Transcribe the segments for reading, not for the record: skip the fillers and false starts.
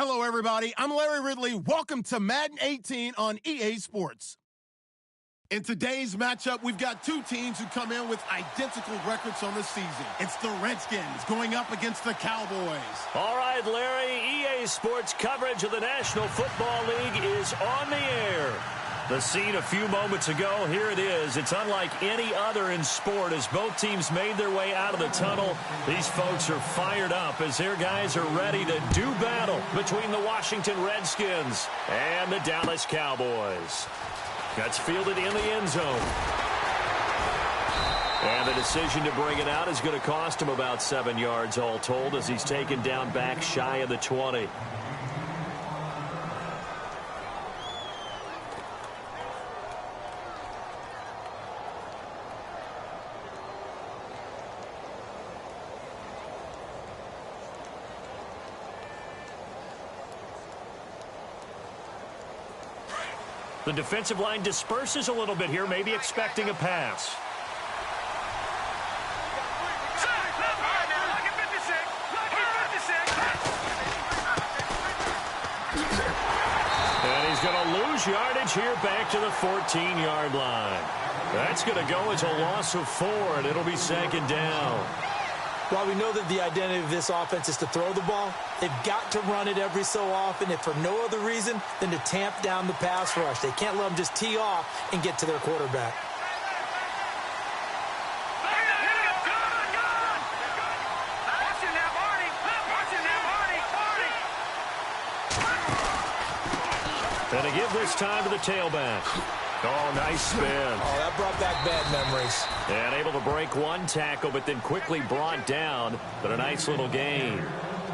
Hello, everybody. I'm Larry Ridley. Welcome to Madden 18 on EA Sports. In today's matchup, we've got two teams who come in with identical records on the season. It's the Redskins going up against the Cowboys. All right, Larry, EA Sports coverage of the National Football League is on the air. The scene a few moments ago, here it is. It's unlike any other in sport as both teams made their way out of the tunnel. These folks are fired up as their guys are ready to do battle between the Washington Redskins and the Dallas Cowboys. That's fielded in the end zone. And the decision to bring it out is going to cost him about 7 yards all told as he's taken down back shy of the 20. The defensive line disperses a little bit here, maybe expecting a pass. And he's going to lose yardage here back to the 14-yard line. That's going to go as a loss of 4, and it'll be second down. While we know that the identity of this offense is to throw the ball, they've got to run it every so often, if for no other reason than to tamp down the pass rush. They can't let them just tee off and get to their quarterback. And to give this time to the tailback. Oh, nice spin. Oh, that brought back bad memories. And able to break one tackle, but then quickly brought down. But a nice little gain.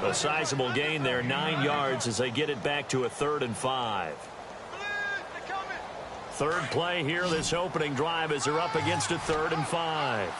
A sizable gain there, 9 yards as they get it back to a 3rd and 5. Third play here, this opening drive as they're up against a 3rd and 5.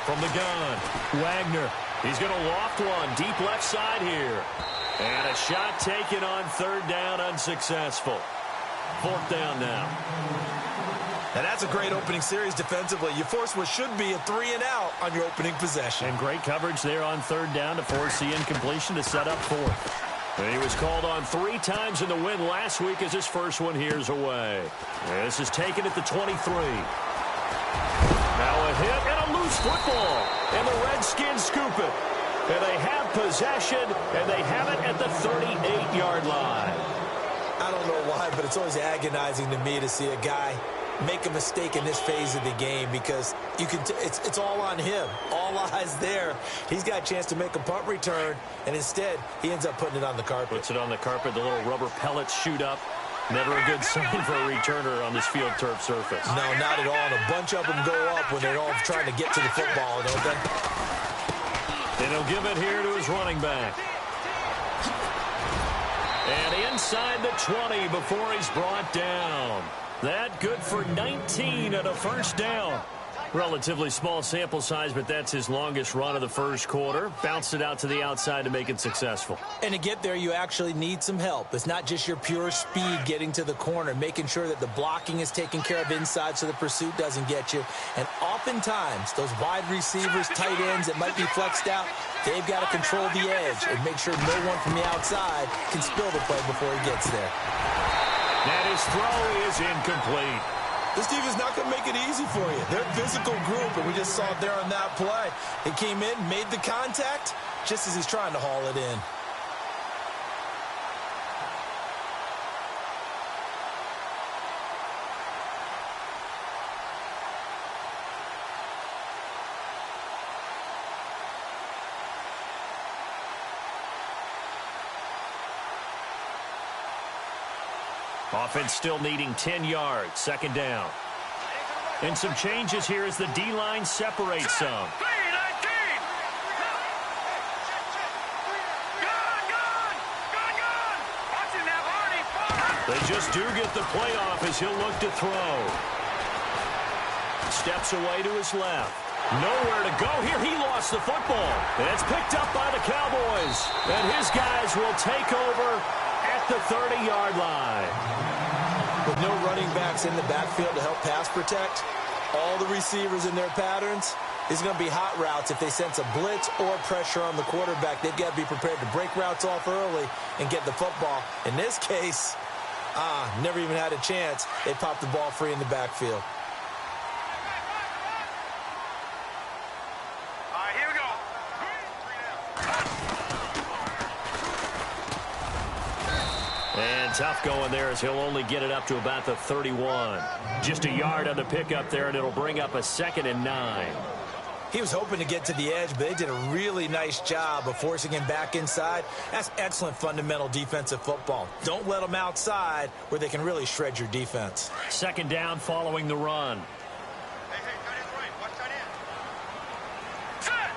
From the gun, Wagner. He's going to loft one deep left side here. And a shot taken on 3rd down, unsuccessful. 4th down now. And that's a great opening series defensively. You force what should be a 3 and out on your opening possession. And great coverage there on 3rd down to force the incompletion to set up 4th. And he was called on 3 times in the win last week as his first one here's away. And this is taken at the 23. Now a hit and a loose football. And the Redskins scoop it. And they have possession, and they have it at the 38-yard line. I don't know why, but it's always agonizing to me to see a guy make a mistake in this phase of the game because you can it's all on him. All eyes there. He's got a chance to make a punt return, and instead he ends up putting it on the carpet. Puts it on the carpet. The little rubber pellets shoot up. Never a good sign for a returner on this field turf surface. No, not at all. And a bunch of them go up when they're all trying to get to the football, don't they? And he'll give it here to his running back. And inside the 20 before he's brought down. That good for 19 and a first down. Relatively small sample size, but that's his longest run of the first quarter. Bounced it out to the outside to make it successful. And to get there, you actually need some help. It's not just your pure speed getting to the corner, making sure that the blocking is taken care of inside so the pursuit doesn't get you. And oftentimes, those wide receivers, tight ends that might be flexed out, they've got to control the edge and make sure no one from the outside can spill the play before he gets there. And his throw is incomplete. This team is not going to make it easy for you. They're a physical group, and we just saw it there on that play. He came in, made the contact, just as he's trying to haul it in. Offense still needing 10 yards. Second down. And some changes here as the D-line separates some. They just do get the playoff as he'll look to throw. Steps away to his left. Nowhere to go here. He lost the football. And it's picked up by the Cowboys. And his guys will take over at the 30-yard line. With no running backs in the backfield to help pass protect, all the receivers in their patterns, it's going to be hot routes. If they sense a blitz or pressure on the quarterback, they've got to be prepared to break routes off early and get the football. In this case, never even had a chance. They popped the ball free in the backfield. All right, here we go. And tough going there as he'll only get it up to about the 31. Just a yard on the pickup there, and it'll bring up a 2nd and 9. He was hoping to get to the edge, but they did a really nice job of forcing him back inside. That's excellent fundamental defensive football. Don't let them outside where they can really shred your defense. 2nd down following the run. Hey, tight end's right. Watch tight end. Set!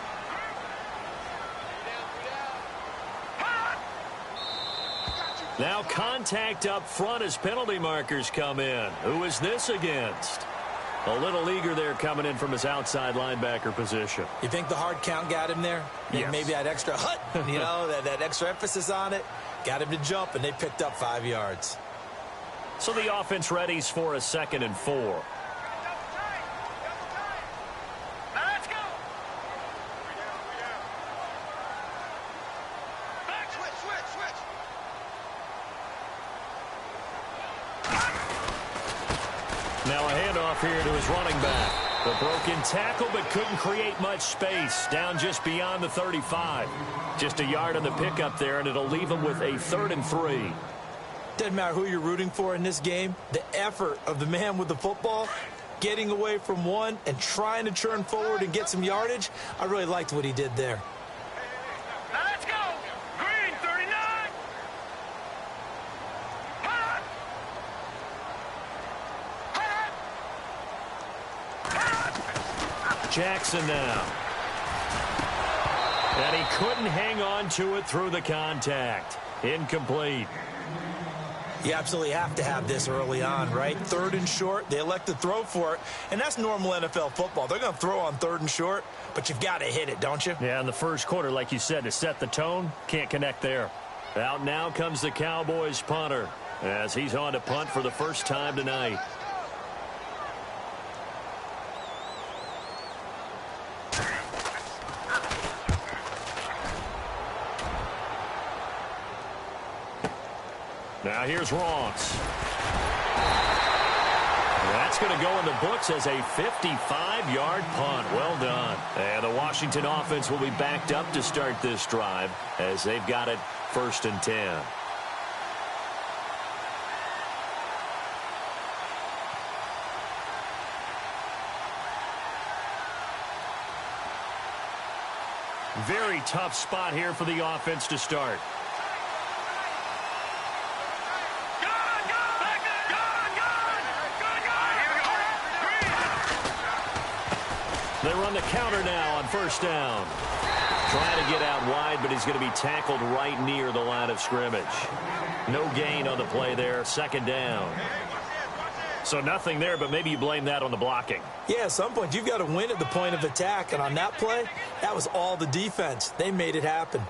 Now contact up front as penalty markers come in. Who is this against? A little eager there coming in from his outside linebacker position. You think the hard count got him there? Yes. Maybe that extra hut, that extra emphasis on it, got him to jump, and they picked up 5 yards. So the offense readies for a 2nd and 4. Now let's go. Back, switch. Now a handoff here to his running back. The broken tackle, but couldn't create much space. Down just beyond the 35. Just a yard on the pickup there, and it'll leave him with a 3rd and 3. Doesn't matter who you're rooting for in this game. The effort of the man with the football, getting away from one and trying to churn forward and get some yardage, I really liked what he did there. Now let's go. Green, 39. Hot. Jackson now. And he couldn't hang on to it through the contact. Incomplete. You absolutely have to have this early on, right? 3rd and short, they elect to throw for it, and that's normal NFL football. They're going to throw on 3rd and short, but you've got to hit it, don't you? Yeah, in the first quarter, like you said, to set the tone, can't connect there. Out now comes the Cowboys punter as he's on to punt for the first time tonight. Now here's Ross. That's going to go in the books as a 55-yard punt. Well done. And the Washington offense will be backed up to start this drive as they've got it 1st and 10. Very tough spot here for the offense to start. They run the counter now on 1st down. Trying to get out wide, but he's going to be tackled right near the line of scrimmage. No gain on the play there. 2nd down. So nothing there, but maybe you blame that on the blocking. Yeah, at some point you've got to win at the point of attack, and on that play, that was all the defense. They made it happen.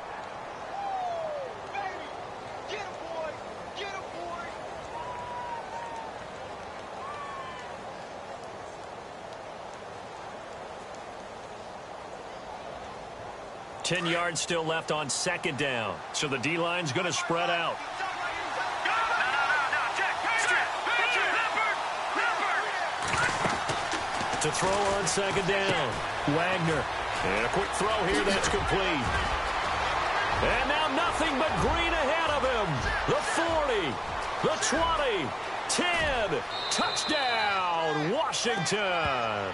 10 yards still left on 2nd down. So the D-line's going to spread out. To throw on 2nd down. Wagner. And a quick throw here that's complete. And now nothing but green ahead of him. The 40, the 20, 10. Touchdown, Washington.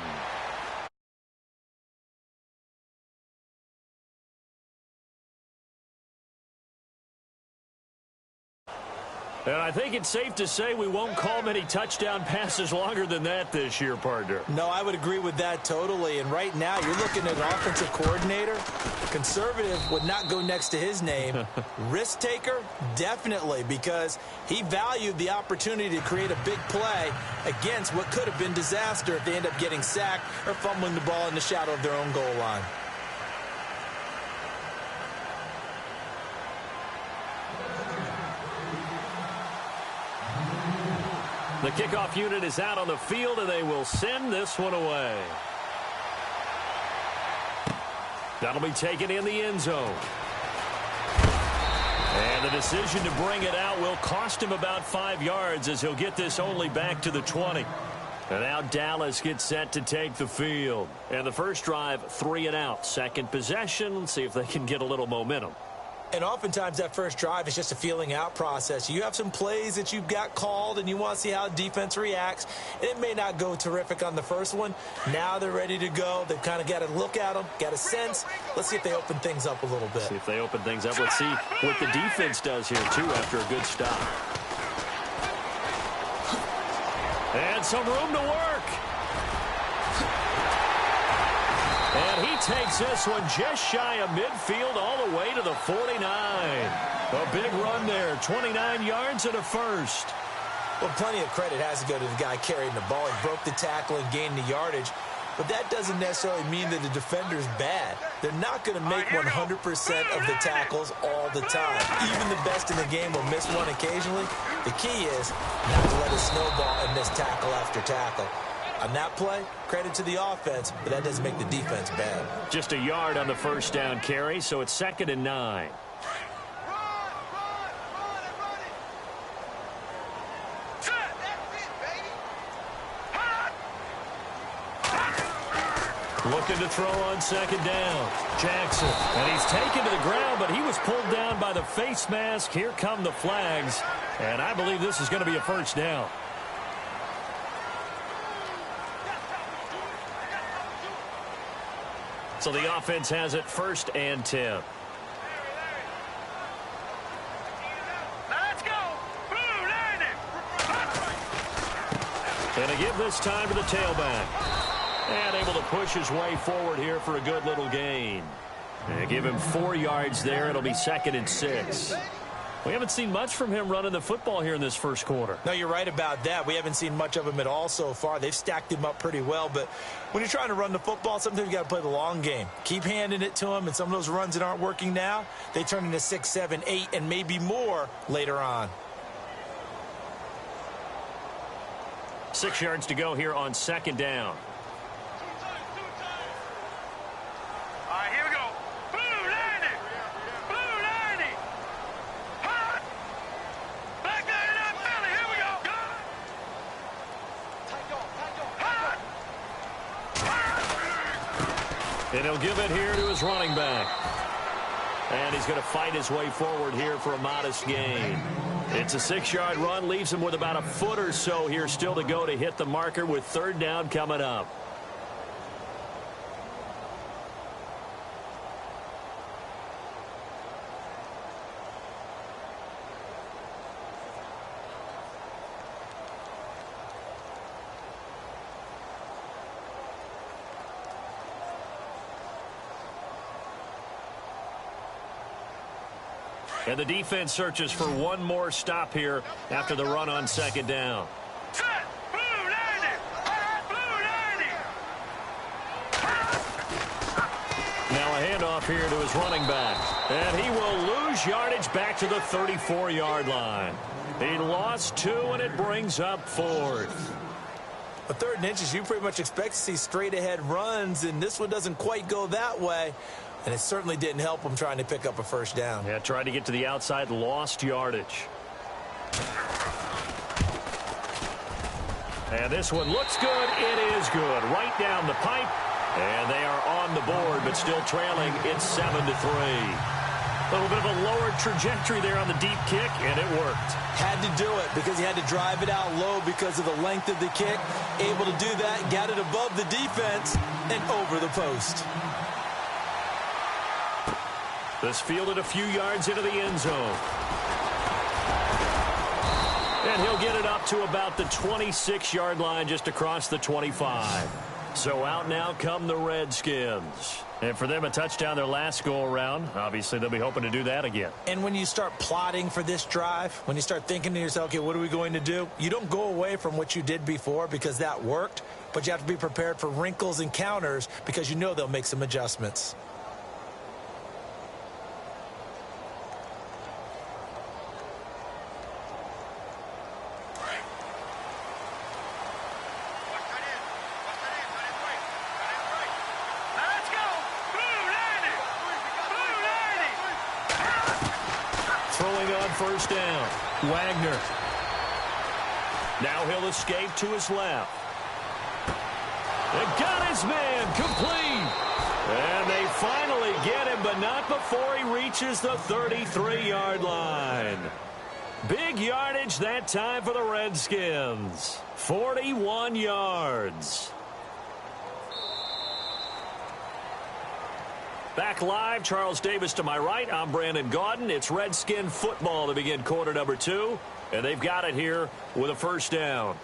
And I think it's safe to say we won't call many touchdown passes longer than that this year, partner. No, I would agree with that totally. And right now, you're looking at an offensive coordinator. Conservative would not go next to his name. Risk taker, definitely, because he valued the opportunity to create a big play against what could have been disaster if they end up getting sacked or fumbling the ball in the shadow of their own goal line. The kickoff unit is out on the field, and they will send this one away. That'll be taken in the end zone. And the decision to bring it out will cost him about 5 yards as he'll get this only back to the 20. And now Dallas gets set to take the field. And the first drive, 3 and out. Second possession, let's see if they can get a little momentum. And oftentimes that first drive is just a feeling out process. You have some plays that you've got called and you want to see how defense reacts. It may not go terrific on the first one. Now they're ready to go. They've kind of got to look at them, got a sense. Let's see if they open things up a little bit. See if they open things up. Let's see what the defense does here, too, after a good stop. And some room to work. And he takes this one just shy of midfield all the way to the 49. A big run there, 29 yards and a first. Well, plenty of credit has to go to the guy carrying the ball. He broke the tackle and gained the yardage. But that doesn't necessarily mean that the defender's bad. They're not going to make 100% of the tackles all the time. Even the best in the game will miss one occasionally. The key is not to let it snowball and miss tackle after tackle. On that play, credit to the offense, but that doesn't make the defense bad. Just a yard on the first down carry, so it's 2nd and 9. Looking to throw on 2nd down. Jackson, and he's taken to the ground, but he was pulled down by the face mask. Here come the flags, and I believe this is going to be a first down. So the offense has it 1st and 10. Let's go. Blue line it. And a give this time to the tailback. And able to push his way forward here for a good little gain. And give him 4 yards there. It'll be 2nd and 6. We haven't seen much from him running the football here in this first quarter. No, you're right about that. We haven't seen much of him at all so far. They've stacked him up pretty well, but when you're trying to run the football, sometimes you got to play the long game. Keep handing it to him, and some of those runs that aren't working now, they turn into 6, 7, 8, and maybe more later on. 6 yards to go here on 2nd down. All right, here we go. Blue line it. Blue line it. Hot. Back there in that belly. Here we go. Hot. Hot. And he'll give it here to his running back. And he's going to fight his way forward here for a modest gain. It's a 6-yard run, leaves him with about a foot or so here still to go to hit the marker with 3rd down coming up. And the defense searches for one more stop here after the run on 2nd down. Set. Blue line it. Blue line it. Now a handoff here to his running back. And he will lose yardage back to the 34-yard line. He lost 2, and it brings up 4th. A 3rd and inches, you pretty much expect to see straight-ahead runs, and this one doesn't quite go that way. And it certainly didn't help him trying to pick up a first down. Yeah, tried to get to the outside, lost yardage. And this one looks good. It is good. Right down the pipe. And they are on the board, but still trailing. It's 7-3. A little bit of a lower trajectory there on the deep kick, and it worked. Had to do it because he had to drive it out low because of the length of the kick. Able to do that, got it above the defense, and over the post. This fielded a few yards into the end zone. And he'll get it up to about the 26-yard line just across the 25. So out now come the Redskins. And for them, a touchdown their last go-around. Obviously, they'll be hoping to do that again. And when you start plotting for this drive, when you start thinking to yourself, okay, what are we going to do? You don't go away from what you did before because that worked, but you have to be prepared for wrinkles and counters because you know they'll make some adjustments. First down. Wagner. Now he'll escape to his left. And got his man complete. And they finally get him, but not before he reaches the 33-yard line. Big yardage that time for the Redskins. 41 yards. Back live, Charles Davis to my right. I'm Brandon Gaudin. It's Redskin football to begin quarter number 2. And they've got it here with a first down.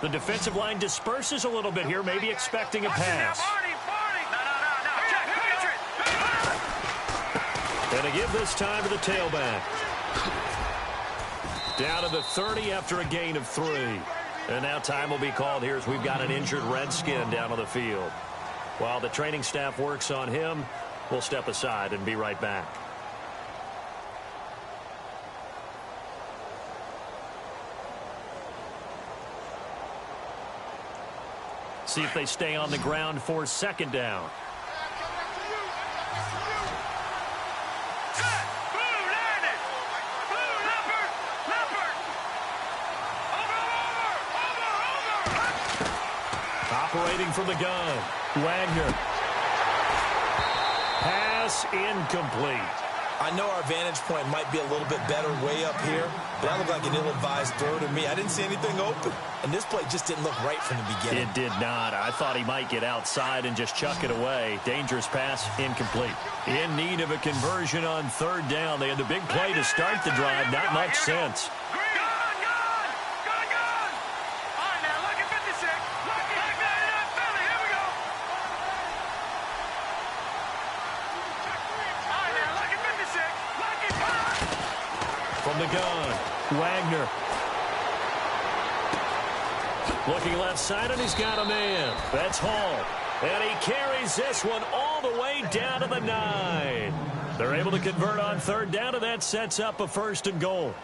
The defensive line disperses a little bit here, maybe expecting a pass. And to give this time to the tailback. Down to the 30 after a gain of 3. And now time will be called here as we've got an injured Redskin down on the field. While the training staff works on him, we'll step aside and be right back. See if they stay on the ground for second down. Operating from the gun, Wagner. Pass incomplete. I know our vantage point might be a little bit better way up here, but that looked like an ill-advised throw to me. I didn't see anything open, and this play just didn't look right from the beginning. It did not. I thought he might get outside and just chuck it away. Dangerous pass, incomplete. In need of a conversion on third down. They had the big play to start the drive. Not much sense. From the gun, Wagner. Looking left side, and he's got a man. That's Hall. And he carries this one all the way down to the 9. They're able to convert on third down, and that sets up a first and goal.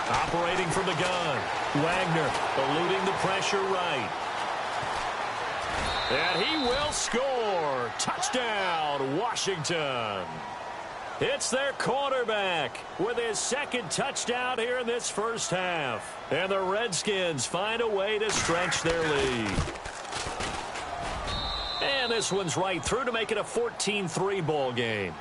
Operating from the gun, Wagner eluding the pressure right. And he will score. Touchdown, Washington. It's their quarterback with his second touchdown here in this first half. And the Redskins find a way to stretch their lead. And this one's right through to make it a 14-3 ball game.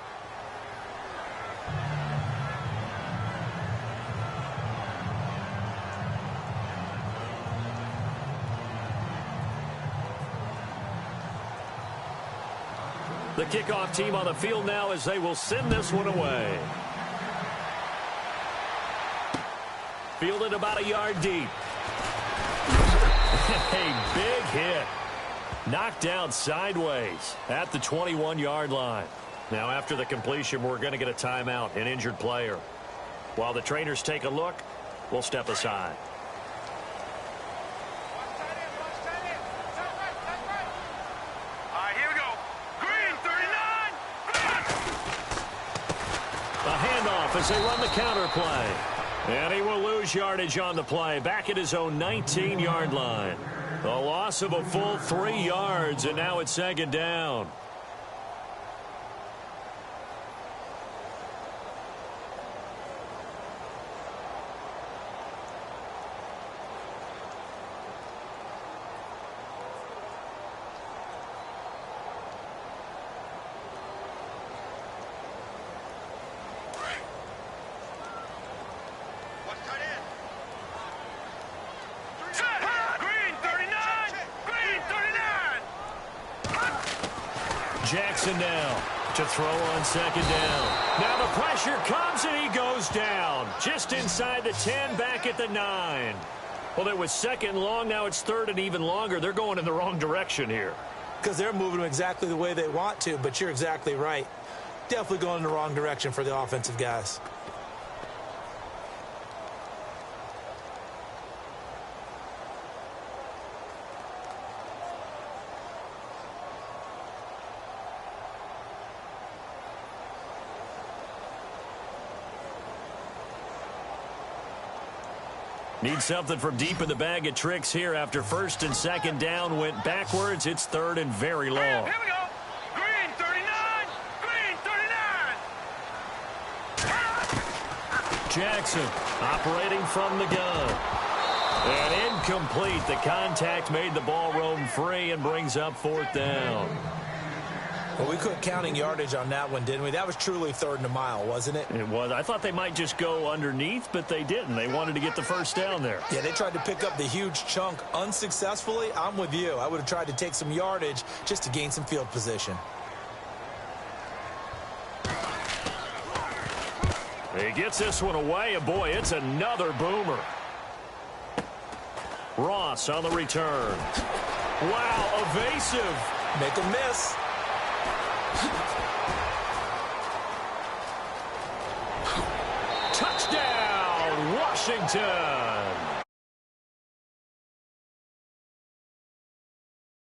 The kickoff team on the field now as they will send this one away. Fielded about a yard deep. A big hit. Knocked down sideways at the 21-yard line. Now after the completion, we're going to get a timeout, an injured player. While the trainers take a look, we'll step aside. As they run the counter play. And he will lose yardage on the play. Back at his own 19-yard line. A loss of a full 3 yards, and now it's second down. Green 39! Green 39! Jackson now to throw on second down. Now the pressure comes and he goes down. Just inside the 10, back at the 9. Well, it was second long. Now it's third and even longer. They're going in the wrong direction here. Because they're moving them exactly the way they want to, but you're exactly right. Definitely going in the wrong direction for the offensive guys. Need something from deep in the bag of tricks here after first and second down went backwards. It's third and very long. Here we go. Green 39. Green 39. Jackson operating from the gun. And incomplete. The contact made the ball roam free and brings up fourth down. Well, we quit counting yardage on that one, didn't we? That was truly third and a mile, wasn't it? It was. I thought they might just go underneath, but they didn't. They wanted to get the first down there. Yeah, they tried to pick up the huge chunk unsuccessfully. I'm with you. I would have tried to take some yardage just to gain some field position. He gets this one away, and boy, it's another boomer. Ross on the return. Wow, evasive. Make a miss. Touchdown, Washington.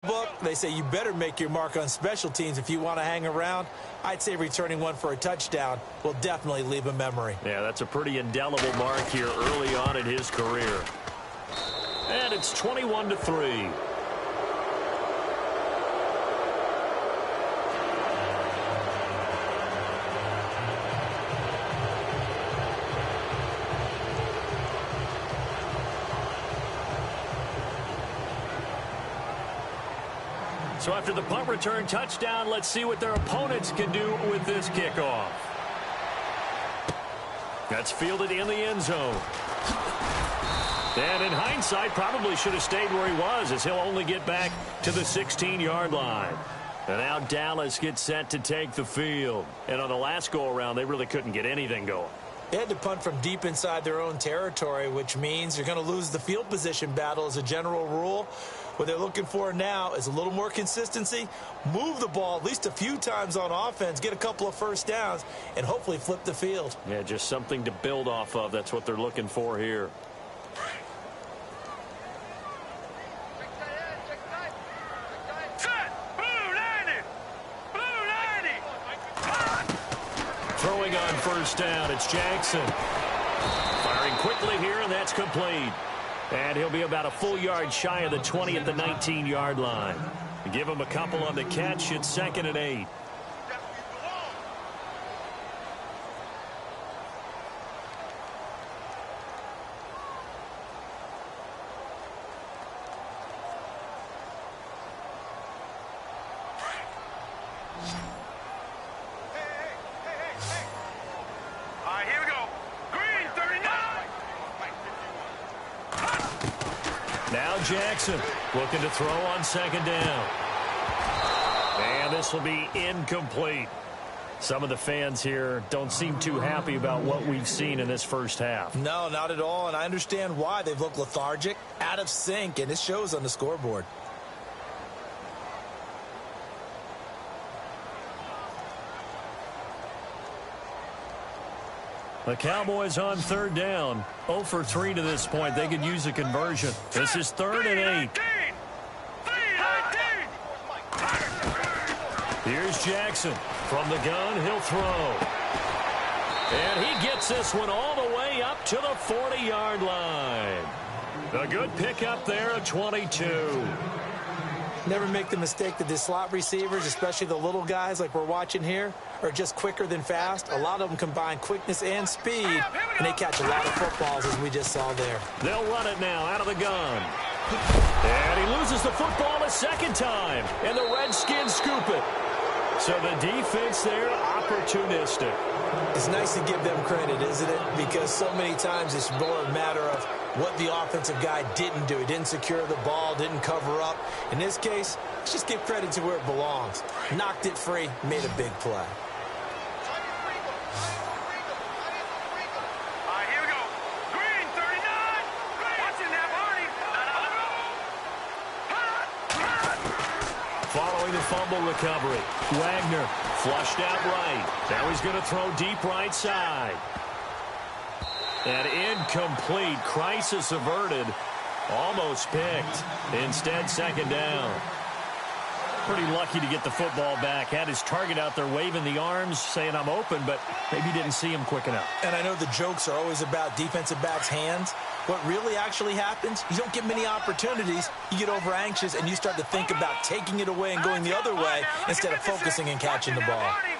Book, they say you better make your mark on special teams if you want to hang around. I'd say returning one for a touchdown will definitely leave a memory. Yeah, that's a pretty indelible mark here early on in his career. And it's 21-3. So after the punt return touchdown, let's see what their opponents can do with this kickoff. That's fielded in the end zone. And in hindsight, probably should have stayed where he was, as he'll only get back to the 16-yard line. And now Dallas gets set to take the field. And on the last go-around, they really couldn't get anything going. They had to punt from deep inside their own territory, which means you're going to lose the field position battle as a general rule. What they're looking for now is a little more consistency, move the ball at least a few times on offense, get a couple of first downs, and hopefully flip the field. Yeah, just something to build off of. That's what they're looking for here. Set. Blue 90. Blue 90. Throwing on first down, it's Jackson. Firing quickly here, and that's complete. And he'll be about a full yard shy of the 20 at the 19-yard line. Give him a couple on the catch. It's 2nd and 8. All right, here we go. Green 39. Now Jackson looking to throw on second down. And this will be incomplete. Some of the fans here don't seem too happy about what we've seen in this first half. No, not at all, and I understand why. They've looked lethargic, out of sync, and it shows on the scoreboard. The Cowboys on third down. 0 for 3 to this point. They could use a conversion. This is 3rd and 8. 319. Here's Jackson. From the gun, he'll throw. And he gets this one all the way up to the 40-yard line. A good pickup there at 22. Never make the mistake that the slot receivers, especially the little guys like we're watching here, are just quicker than fast. A lot of them combine quickness and speed, and they catch a lot of footballs, as we just saw there. They'll run it now out of the gun. And he loses the football a second time, and the Redskins scoop it. So the defense there, opportunistic. It's nice to give them credit, isn't it? Because so many times it's more a matter of what the offensive guy didn't do. He didn't secure the ball, didn't cover up. In this case, let's just give credit to where it belongs. Knocked it free, made a big play. Here we go. Green, 39. Watching that, Barney. Following the fumble recovery, Wagner flushed out right. Now he's going to throw deep right side. An incomplete, crisis averted, almost picked. Instead, second down. Pretty lucky to get the football back. Had his target out there waving the arms, saying I'm open, but maybe didn't see him quick enough. And I know the jokes are always about defensive backs' hands. What really actually happens, you don't get many opportunities, you get over anxious, and you start to think about taking it away and going the other way instead of focusing and catching the ball. Here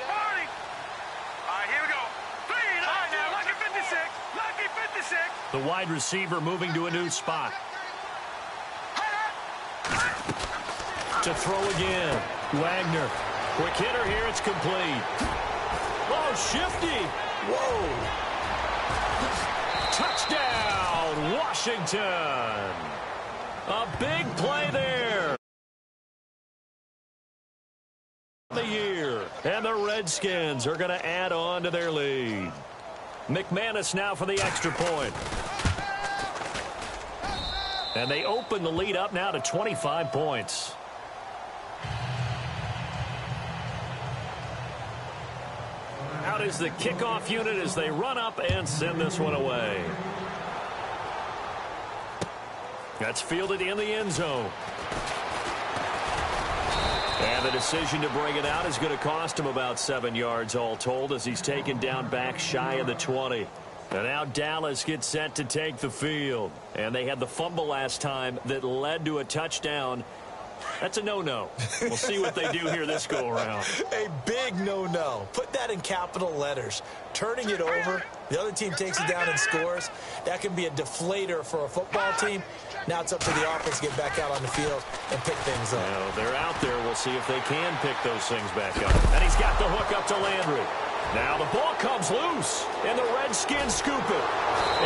we go. Lucky 56. Lucky 56. The wide receiver moving to a new spot. To throw again. Wagner. Quick hitter here. It's complete. Oh, shifty. Whoa. Touchdown, Washington. A big play there. The year. And the Redskins are going to add on to their lead. McManus now for the extra point. And they open the lead up now to 25 points. Out is the kickoff unit as they run up and send this one away. That's fielded in the end zone. And the decision to bring it out is going to cost him about 7 yards all told as he's taken down back shy of the 20. And now Dallas gets set to take the field. And they had the fumble last time that led to a touchdown. That's a no-no. We'll see what they do here this go-around. A big no-no. Put that in capital letters. Turning it over, the other team takes it down and scores. That can be a deflator for a football team. Now it's up to the offense to get back out on the field and pick things up. Well, they're out there. We'll see if they can pick those things back up. And he's got the hook up to Landry. Now the ball comes loose, and the Redskins scoop it.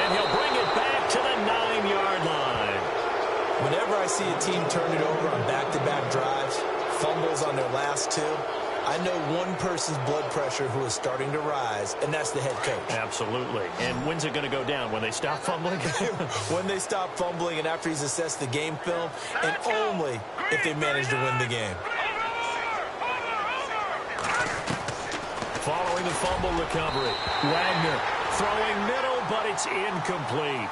And he'll bring it back to the 9-yard line. Whenever I see a team turn it over on back-to-back drives, fumbles on their last two, I know one person's blood pressure who is starting to rise, and that's the head coach. Absolutely. And when's it going to go down? When they stop fumbling? When they stop fumbling and after he's assessed the game film, and only if they manage to win the game. Following the fumble recovery, Wagner throwing middle, but it's incomplete.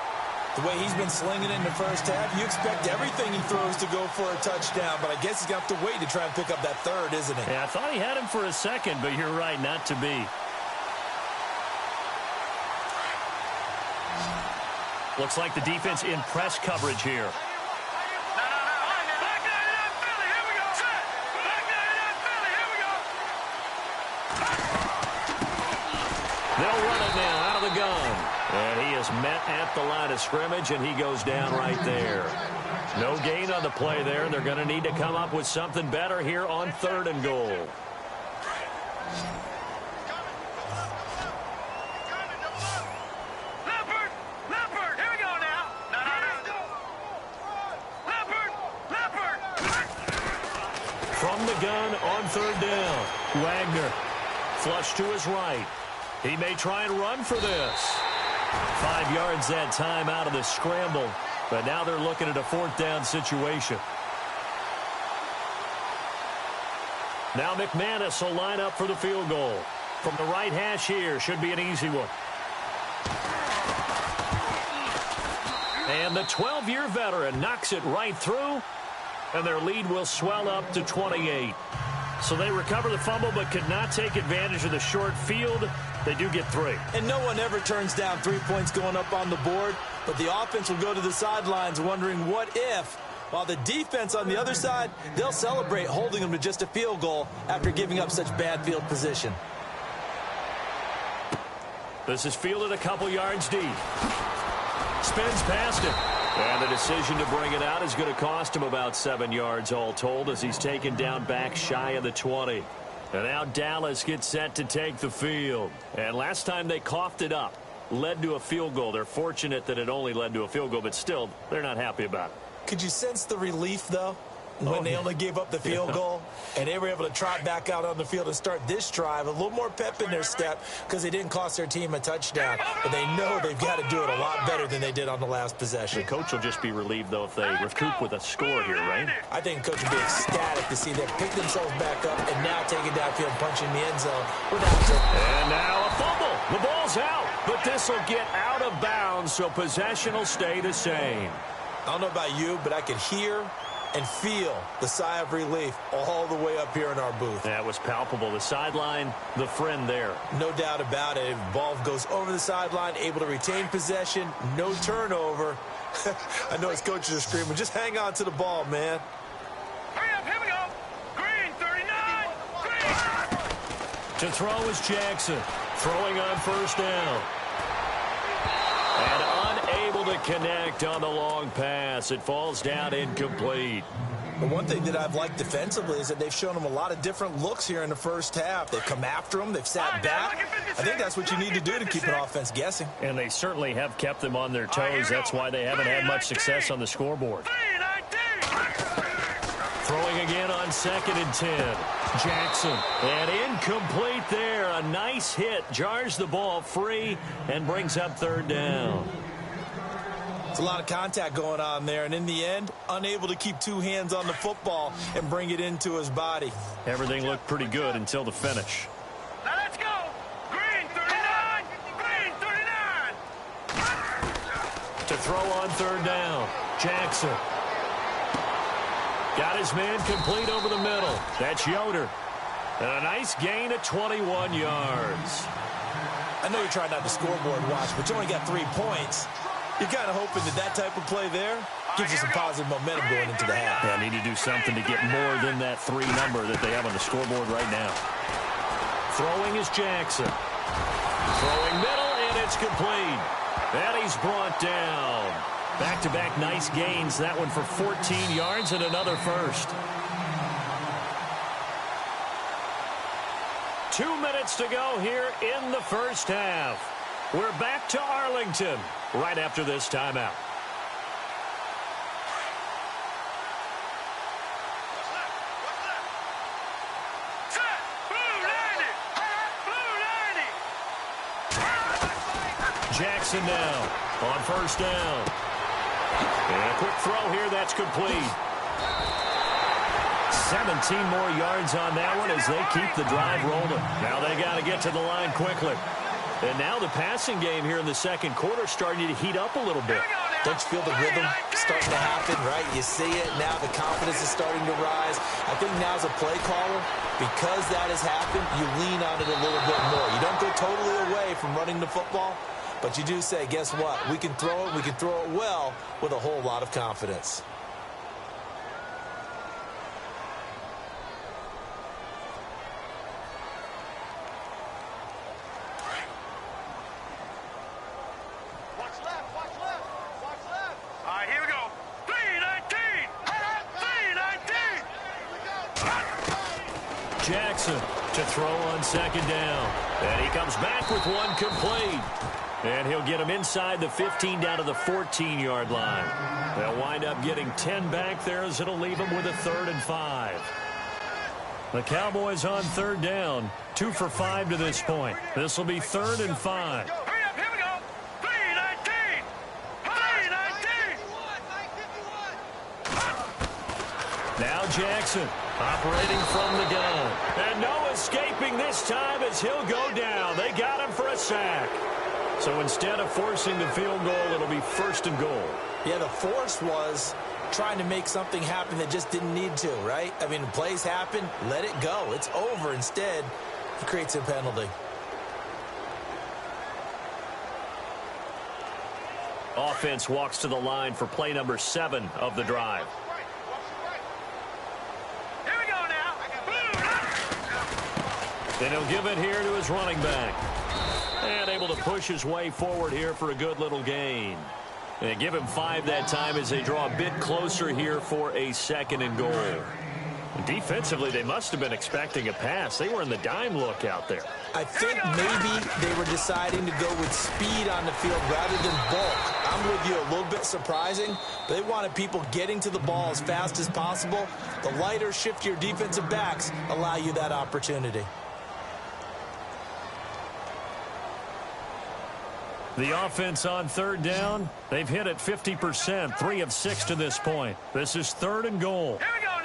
The way he's been slinging it in the first half, you expect everything he throws to go for a touchdown, but I guess he's going to have to wait to try and pick up that third, isn't he? Yeah, I thought he had him for a second, but you're right, not to be. Looks like the defense in press coverage here. They'll run it now out of the gun. And he is met at the line of scrimmage, and he goes down right there. No gain on the play there. They're going to need to come up with something better here on 3rd and goal. Leopard, here we go now. Leopard. From the gun on 3rd down. Wagner flush to his right. He may try and run for this. 5 yards that time out of the scramble. But now they're looking at a 4th down situation. Now McManus will line up for the field goal. From the right hash here, should be an easy one. And the 12-year veteran knocks it right through. And their lead will swell up to 28. So they recover the fumble but could not take advantage of the short field. They do get 3. And no one ever turns down 3 points going up on the board, but the offense will go to the sidelines wondering what if, while the defense on the other side, they'll celebrate holding them to just a field goal after giving up such bad field position. This is fielded a couple yards deep. Spins past him. And the decision to bring it out is going to cost him about 7 yards all told as he's taken down back shy of the 20. And now Dallas gets set to take the field. And last time they coughed it up, led to a field goal. They're fortunate that it only led to a field goal, but still, they're not happy about it. Could you sense the relief, though, when they only gave up the field goal and they were able to trot back out on the field and start this drive? A little more pep in their step because they didn't cost their team a touchdown. But they know they've got to do it a lot better than they did on the last possession. The coach will just be relieved, though, if they recoup with a score here, right? I think the coach will be ecstatic to see them pick themselves back up and now take it downfield and punch in the end zone without it. And now a fumble. The ball's out, but this will get out of bounds, so possession will stay the same. I don't know about you, but I could hear and feel the sigh of relief all the way up here in our booth. That was palpable. The sideline, the friend there. No doubt about it. If the ball goes over the sideline, able to retain possession, no turnover. I know his coaches are screaming, just hang on to the ball, man. Hurry up, here we go. Green, 39. Green. To throw is Jackson. Throwing on first down. And unable to connect on the long pass. It falls down incomplete. The one thing that I've liked defensively is that they've shown them a lot of different looks here in the first half. They've come after them. They've sat back. I think that's what you need to do to keep an offense guessing. And they certainly have kept them on their toes. That's why they haven't had much success on the scoreboard. Throwing again on 2nd and 10. Jackson. And incomplete there. A nice hit. Jars the ball free and brings up 3rd down. It's a lot of contact going on there, and in the end, unable to keep 2 hands on the football and bring it into his body. Everything looked pretty good until the finish. Now let's go. Green, 39. Green, 39. To throw on 3rd down. Jackson. Got his man complete over the middle. That's Yoder. And a nice gain of 21 yards. I know you're trying not to scoreboard watch, but you only got 3 points. You're kind of hoping that type of play there gives you some positive momentum going into the half. Yeah, need to do something to get more than that 3 number that they have on the scoreboard right now. Throwing is Jackson. Throwing middle, and it's complete. And he's brought down. Back-to-back nice gains. That one for 14 yards and another first. 2 minutes to go here in the first half. We're back to Arlington right after this timeout. Jackson now on first down. And a quick throw here, that's complete. 17 more yards on that one as they keep the drive rolling. Now they got to get to the line quickly. And now the passing game here in the second quarter starting to heat up a little bit. Don't you feel the rhythm starting to happen, right? You see it now. The confidence is starting to rise. I think now as a play caller, because that has happened, you lean on it a little bit more. You don't go totally away from running the football, but you do say, guess what? We can throw it. We can throw it well with a whole lot of confidence. Jackson to throw on second down. And he comes back with one complete. And he'll get him inside the 15 down to the 14-yard line. They'll wind up getting 10 back there as it'll leave them with a 3rd and 5. The Cowboys on 3rd down. 2 for 5 to this point. This will be 3rd and 5. Hurry up, here we go. 3-19. 3-19. Now Jackson operating from the gun. And no escaping this time as he'll go down. They got him for a sack. So instead of forcing the field goal, it'll be 1st and goal. Yeah, the force was trying to make something happen that just didn't need to, right? I mean, plays happen, let it go. It's over. Instead, he creates a penalty. Offense walks to the line for play number 7 of the drive. Here we go now. And he'll give it here to his running back. And able to push his way forward here for a good little gain. And give him 5 that time as they draw a bit closer here for a 2nd and goal. Defensively, they must have been expecting a pass. They were in the dime look out there. I think maybe they were deciding to go with speed on the field rather than bulk. I'm with you, a little bit surprising, but they wanted people getting to the ball as fast as possible. The lighter, shiftier defensive backs allow you that opportunity. The offense on third down, they've hit it 50%, 3 of 6 to this point. This is 3rd and goal. Here we go now.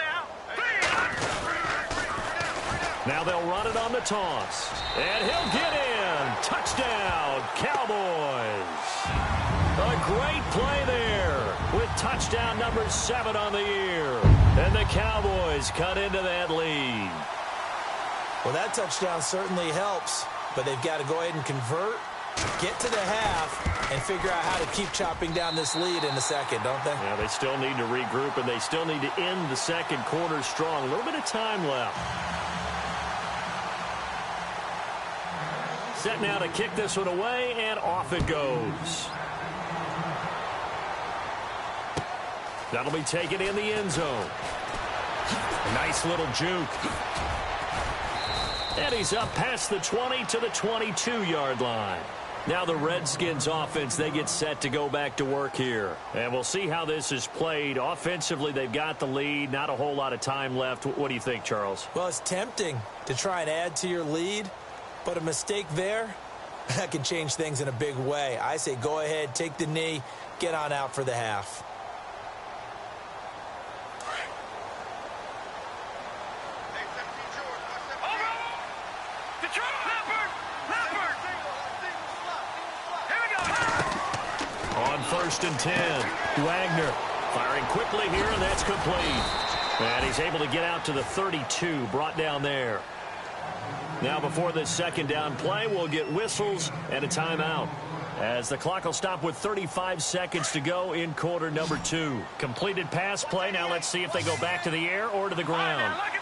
Now they'll run it on the toss. And he'll get in. Touchdown, Cowboys. A great play there with touchdown number 7 on the year. And the Cowboys cut into that lead. Well, that touchdown certainly helps, but they've got to go ahead and convert, get to the half, and figure out how to keep chopping down this lead in the second, don't they? Yeah, they still need to regroup, and they still need to end the second quarter strong. A little bit of time left. Set now to kick this one away, and off it goes. That'll be taken in the end zone. Nice little juke. And he's up past the 20 to the 22-yard line. Now the Redskins offense, they get set to go back to work here. And we'll see how this is played. Offensively, they've got the lead. Not a whole lot of time left. What do you think, Charles? Well, it's tempting to try and add to your lead, but a mistake there, that can change things in a big way. I say go ahead, take the knee, get on out for the half. On 1st and 10, Wagner firing quickly here, and that's complete. And he's able to get out to the 32, brought down there. Now before this second down play, we'll get whistles and a timeout, as the clock will stop with 35 seconds to go in quarter number 2. Completed pass play. Now let's see if they go back to the air or to the ground. All right, here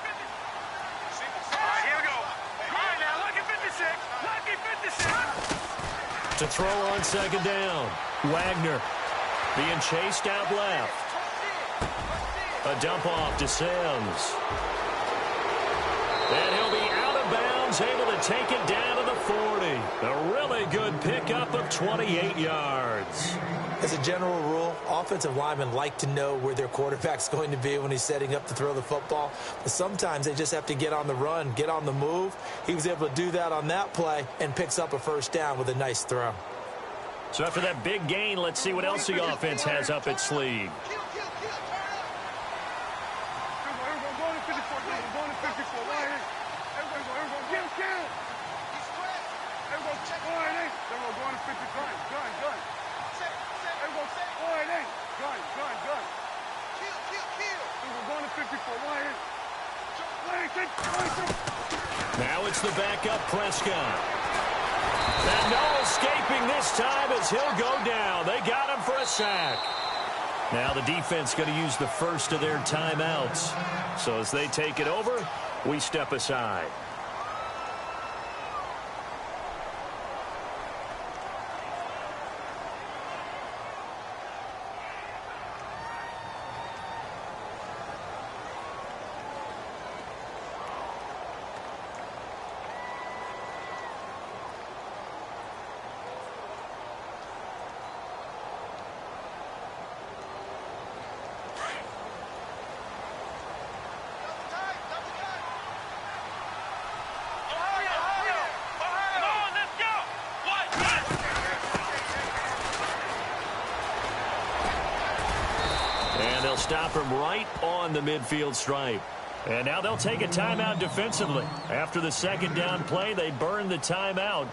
we go. All right, now look at 56. Lucky 56. To throw on second down, Wagner being chased out left. A dump off to Sims. And he'll be out of bounds, able to take it down to the 40. A really good pickup of 28 yards. As a general rule, offensive linemen like to know where their quarterback's going to be when he's setting up to throw the football. But sometimes they just have to get on the run, get on the move. He was able to do that on that play and picks up a first down with a nice throw. So after that big gain, let's see what else the offense has up its sleeve. Now it's the backup Prescott. And no escaping this time as he'll go down. They got him for a sack. Now the defense going to use the first of their timeouts. So as they take it over, we step aside. Stop him right on the midfield stripe. And now they'll take a timeout defensively. After the second down play, they burn the timeout,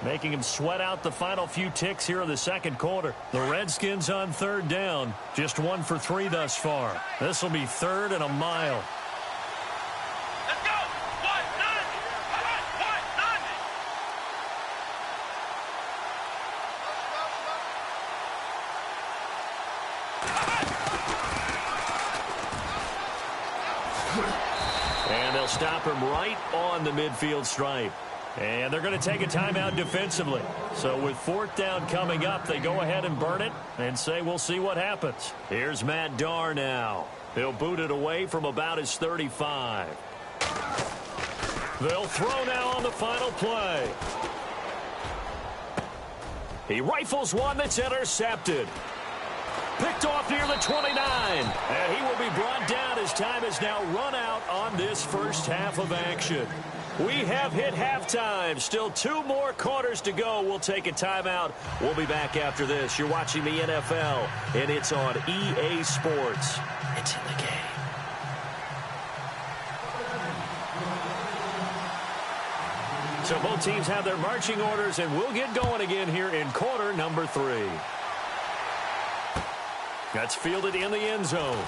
making him sweat out the final few ticks here in the second quarter. The Redskins on third down, just 1 for 3 thus far. This will be 3rd and a mile. Let's go. And they'll stop him right on the midfield stripe. And they're going to take a timeout defensively. So with 4th down coming up, they go ahead and burn it and say we'll see what happens. Here's Matt Darr now. He'll boot it away from about his 35. They'll throw now on the final play. He rifles one that's intercepted. Picked off near the 29. And he will be brought down as time has now run out on this first half of action. We have hit halftime. Still 2 more quarters to go. We'll take a timeout. We'll be back after this. You're watching the NFL, and it's on EA Sports. It's in the game. So both teams have their marching orders, and we'll get going again here in quarter number 3. That's fielded in the end zone.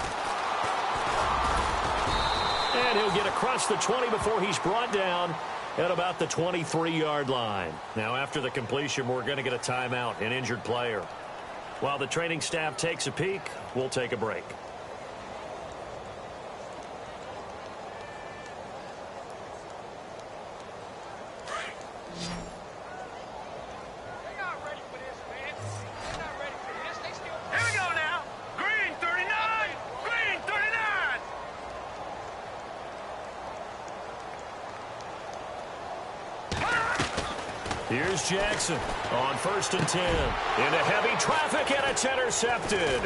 And he'll get across the 20 before he's brought down at about the 23-yard line. Now, after the completion, we're going to get a timeout, an injured player. While the training staff takes a peek, we'll take a break. Here's Jackson on 1st and 10. Into heavy traffic, and it's intercepted.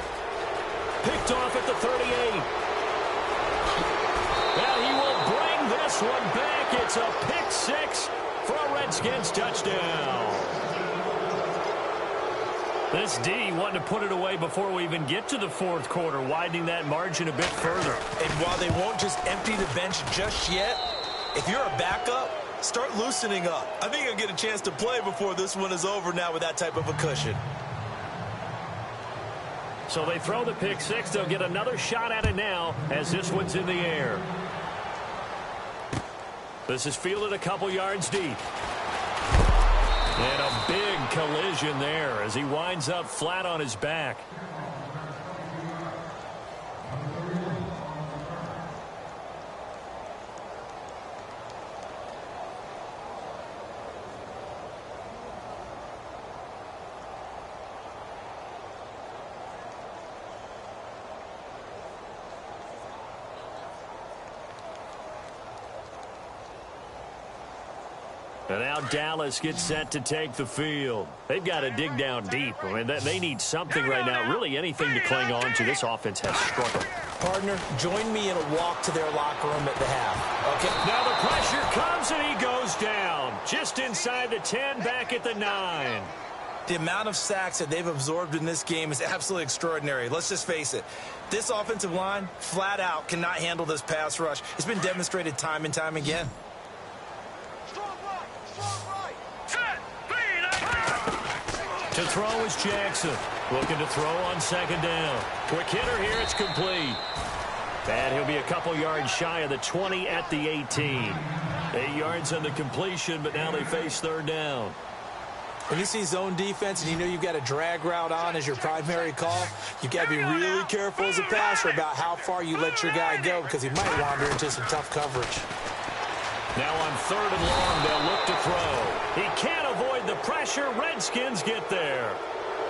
Picked off at the 38. And he will bring this one back. It's a pick 6 for a Redskins touchdown. This D wanting to put it away before we even get to the 4th quarter, widening that margin a bit further. And while they won't just empty the bench just yet, if you're a backup, start loosening up. I think you'll get a chance to play before this one is over now with that type of a cushion. So they throw the pick 6. They'll get another shot at it now as this one's in the air. This is fielded a couple yards deep. And a big collision there as he winds up flat on his back. And now Dallas gets set to take the field. They've got to dig down deep. I mean, they need something right now, really anything to cling on to. This offense has struggled. Partner, join me in a walk to their locker room at the half. Okay. Now the pressure comes, and he goes down. Just inside the 10, back at the 9. The amount of sacks that they've absorbed in this game is absolutely extraordinary. Let's just face it. This offensive line, flat out, cannot handle this pass rush. It's been demonstrated time and time again. To throw is Jackson. Looking to throw on 2nd down. Quick hitter here. It's complete. And he'll be a couple yards shy of the 20 at the 18. 8 yards on the completion, but now they face 3rd down. When you see zone defense and you know you've got a drag route on as your primary call, you've got to be really careful as a passer about how far you let your guy go because he might wander into some tough coverage. Now on 3rd and long, they'll look to throw. He can't avoid the pressure. Redskins get there.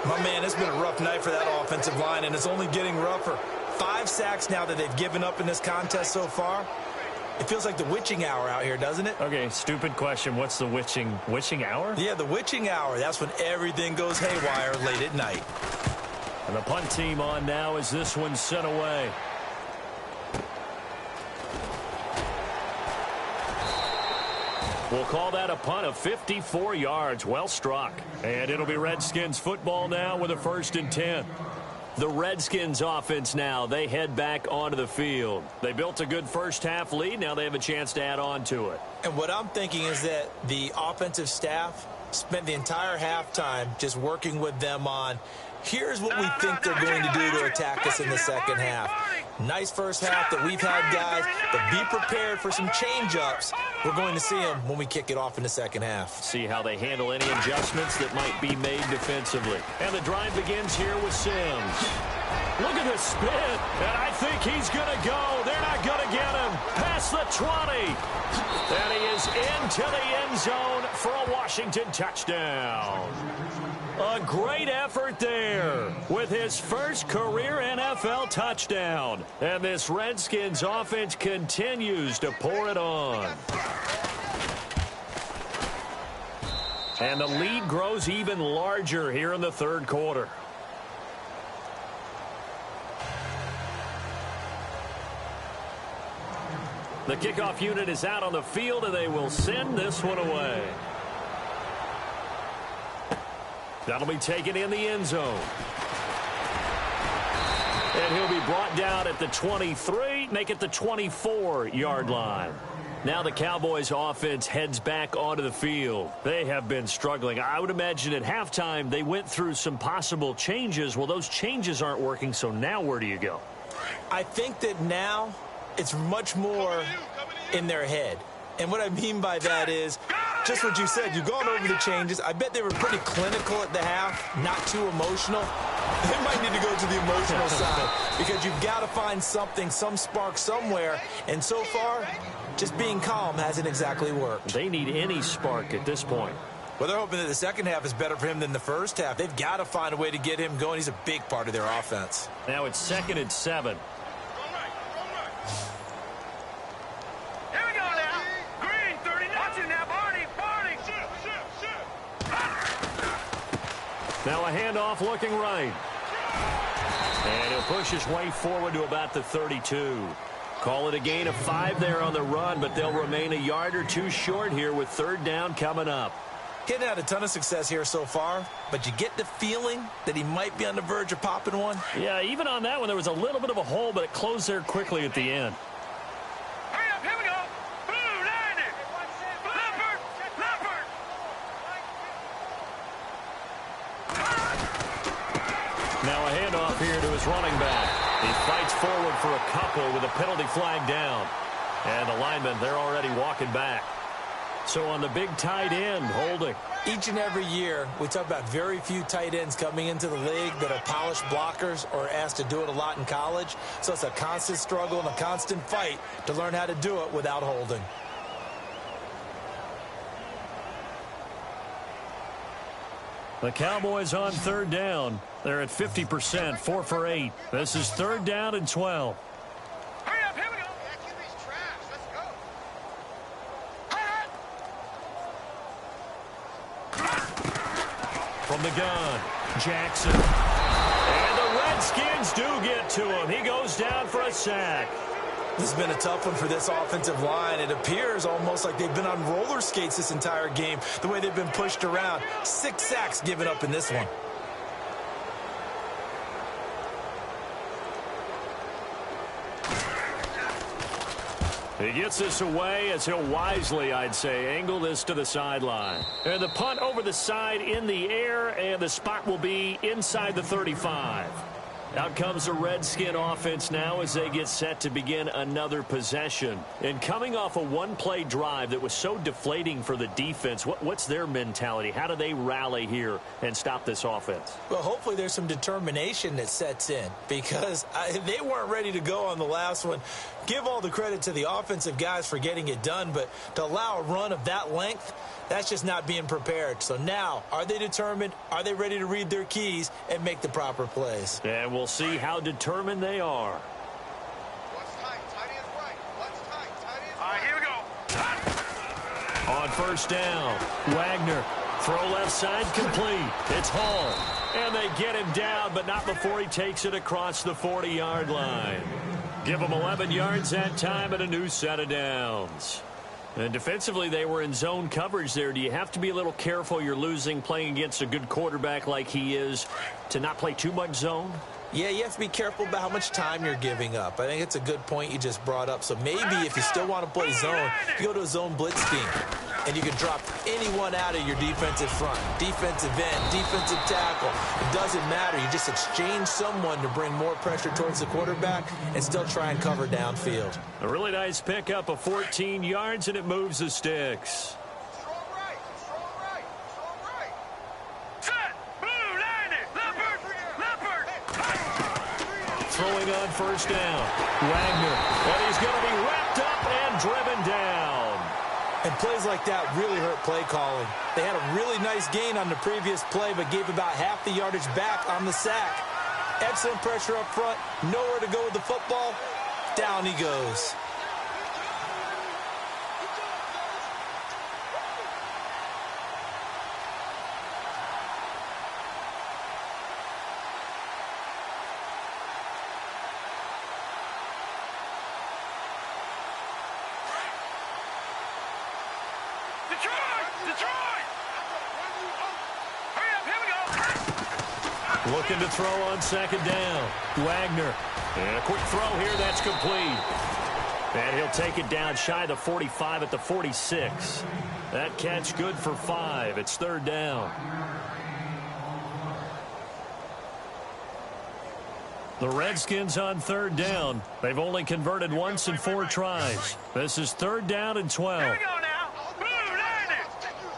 My man, it's been a rough night for that offensive line, and it's only getting rougher. 5 sacks now that they've given up in this contest so far. It feels like the witching hour out here, doesn't it? Okay, stupid question. What's the witching hour? Yeah, the witching hour. That's when everything goes haywire late at night. And the punt team on now as this one's sent away. We'll call that a punt of 54 yards. Well struck. And it'll be Redskins football now with a 1st and 10. The Redskins offense now, they head back onto the field. They built a good first half lead. Now they have a chance to add on to it. And what I'm thinking is that the offensive staff spent the entire halftime just working with them on, here's what we think they're going to do to attack us in the second half. Nice first half that we've had, guys, but be prepared for some change-ups. We're going to see them when we kick it off in the second half. See how they handle any adjustments that might be made defensively. And the drive begins here with Sims. Look at this spin, and I think he's going to go. They're not going to get him. Past the 20. And he is into the end zone for a Washington touchdown. A great effort there with his first career NFL touchdown. And this Redskins offense continues to pour it on. And the lead grows even larger here in the third quarter. The kickoff unit is out on the field, and they will send this one away. That'll be taken in the end zone. And he'll be brought down at the 23, make it the 24-yard line. Now the Cowboys offense heads back onto the field. They have been struggling. I would imagine at halftime they went through some possible changes. Well, those changes aren't working, so now where do you go? I think that now it's much more in their head. And what I mean by that is just what you said. You've gone over the changes. I bet they were pretty clinical at the half, not too emotional. They might need to go to the emotional side because you've got to find something, some spark somewhere. And so far, just being calm hasn't exactly worked. They need any spark at this point. Well, they're hoping that the second half is better for him than the first half. They've got to find a way to get him going. He's a big part of their offense. Now it's 2nd and 7. Here we go now. Green, 30. Watch it now, Barney. Now a handoff looking right. And he'll push his way forward to about the 32. Call it a gain of 5 there on the run, but they'll remain a yard or two short here with third down coming up. Getting had a ton of success here so far, but you get the feeling that he might be on the verge of popping one. Yeah, even on that one, there was a little bit of a hole, but it closed there quickly at the end. Hurry up, here we go. Blue, line it. Leopard. Now a handoff here to his running back. He fights forward for a couple with a penalty flag down. And the linemen, they're already walking back. So on the big tight end, holding. Each and every year, we talk about very few tight ends coming into the league that are polished blockers or asked to do it a lot in college. So it's a constant struggle and a constant fight to learn how to do it without holding. The Cowboys on third down. They're at 50%, 4 for 8. This is 3rd down and 12. Hurry up, here we go. Yeah, QB's trash. Let's go. From the gun, Jackson. And the Redskins do get to him. He goes down for a sack. This has been a tough one for this offensive line. It appears almost like they've been on roller skates this entire game, the way they've been pushed around. 6 sacks given up in this one. He gets this away as he'll wisely, I'd say, angle this to the sideline. And the punt over the side in the air, and the spot will be inside the 35. Out comes the Redskin offense now as they get set to begin another possession. And coming off a one-play drive that was so deflating for the defense, what's their mentality? How do they rally here and stop this offense? Well, hopefully there's some determination that sets in because they weren't ready to go on the last one. Give all the credit to the offensive guys for getting it done, but to allow a run of that length, that's just not being prepared. So now, are they determined? Are they ready to read their keys and make the proper plays? And we'll see how determined they are. What's tight? Tight end's right. What's tight? Tight end's right. All right, here we go. On first down, Wagner. Throw left side complete. It's Hall. And they get him down, but not before he takes it across the 40-yard line. Give him 11 yards that time and a new set of downs. And defensively, they were in zone coverage there. Do you have to be a little careful? You're losing playing against a good quarterback like he is to not play too much zone? Yeah, you have to be careful about how much time you're giving up. I think it's a good point you just brought up. So maybe if you still want to play zone, you go to a zone blitz scheme. And you can drop anyone out of your defensive front, defensive end, defensive tackle. It doesn't matter. You just exchange someone to bring more pressure towards the quarterback and still try and cover downfield. A really nice pickup of 14 yards, and it moves the sticks. Strong right. Strong right. Strong right. Set. Blue, line it. Leopard. Throwing on first down. Wagner. And he's going to be wrapped up and driven down. And plays like that really hurt play calling. They had a really nice gain on the previous play, but gave about half the yardage back on the sack. Excellent pressure up front. Nowhere to go with the football. Down he goes. Looking to throw on second down. Wagner. And a quick throw here. That's complete. And he'll take it down shy of the 45 at the 46. That catch good for 5. It's third down. The Redskins on third down. They've only converted once in 4 tries. This is third down and 12. Here we go now. Blue, land it.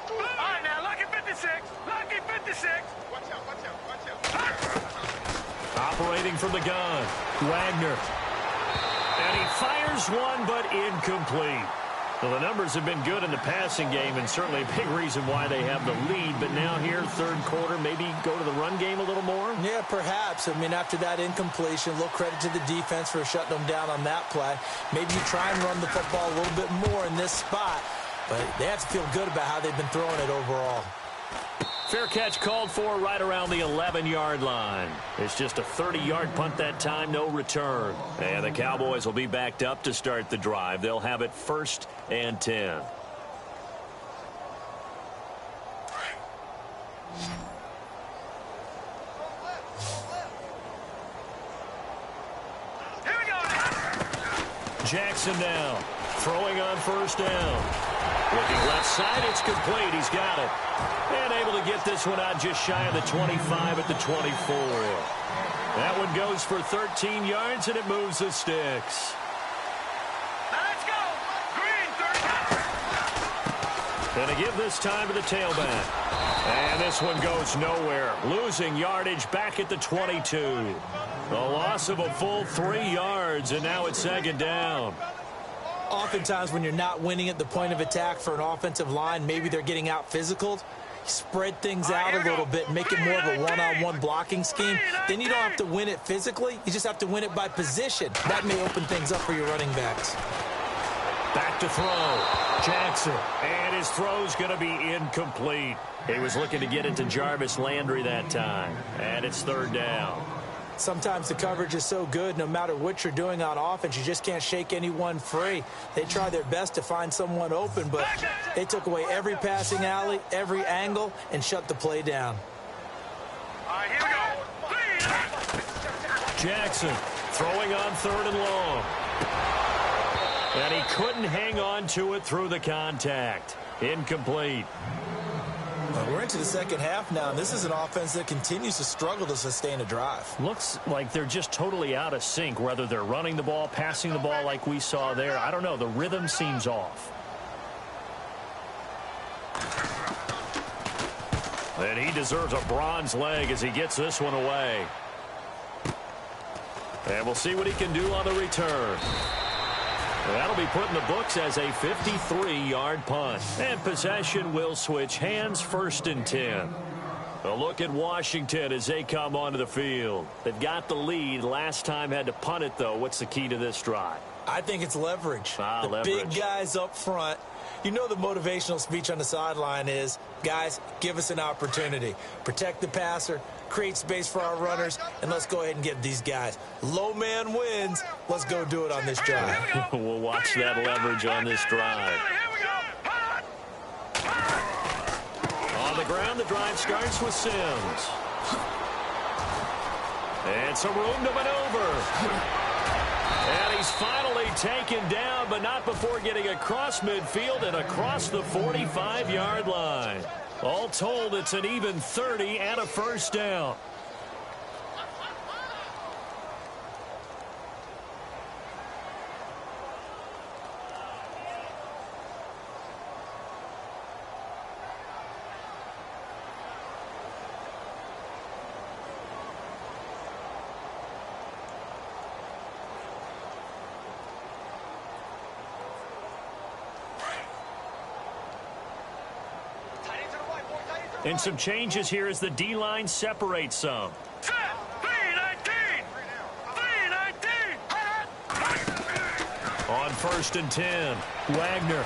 Blue. All right, now, lucky 56. Lucky 56. Watch out, watch out, watch out. Operating from the gun. Wagner. And he fires one, but incomplete. Well, the numbers have been good in the passing game, and certainly a big reason why they have the lead. But now here, third quarter, maybe go to the run game a little more? Yeah, perhaps. I mean, after that incompletion, a little credit to the defense for shutting them down on that play. Maybe you try and run the football a little bit more in this spot. But they have to feel good about how they've been throwing it overall. Fair catch called for right around the 11-yard line. It's just a 30-yard punt that time, no return. And the Cowboys will be backed up to start the drive. They'll have it 1st and 10. Here we go now. Jackson now, throwing on first down. Looking left side, it's complete. He's got it. And able to get this one out just shy of the 25 at the 24. That one goes for 13 yards, and it moves the sticks. Now let's go. Green, third down. And to give this time to the tailback. And this one goes nowhere. Losing yardage back at the 22. The loss of a full 3 yards, and now it's second down. Oftentimes when you're not winning at the point of attack for an offensive line, maybe they're getting out physical. Spread things out a little bit, make it more of a one-on-one blocking scheme. Then you don't have to win it physically. You just have to win it by position. That may open things up for your running backs. Back to throw. Jackson. And his throw's going to be incomplete. He was looking to get it to Jarvis Landry that time. And it's third down. Sometimes the coverage is so good, no matter what you're doing on offense, you just can't shake anyone free. They try their best to find someone open, but they took away every passing alley, every angle, and shut the play down. All right, here we go. Jackson throwing on third and long. And he couldn't hang on to it through the contact. Incomplete. We're into the second half now, and this is an offense that continues to struggle to sustain a drive. Looks like they're just totally out of sync, whether they're running the ball, passing the ball like we saw there. I don't know. The rhythm seems off. And he deserves a bronze leg as he gets this one away. And we'll see what he can do on the return. That'll be put in the books as a 53-yard punt. And possession will switch hands, 1st and 10. A look at Washington as they come onto the field. They've got the lead. Last time had to punt it, though. What's the key to this drive? I think it's leverage. Leverage. Big guys up front. You know the motivational speech on the sideline is, guys, give us an opportunity. Protect the passer, create space for our runners, and let's go ahead and get these guys. Low man wins. Let's go do it on this drive. We'll watch that leverage on this drive. On the ground, the drive starts with Sims. And some room to maneuver. And he's finally taken down, but not before getting across midfield and across the 45-yard line. All told, it's an even 30 and a first down. And some changes here as the D-line separates some. Set. 3-19. 3-19. On 1st and 10, Wagner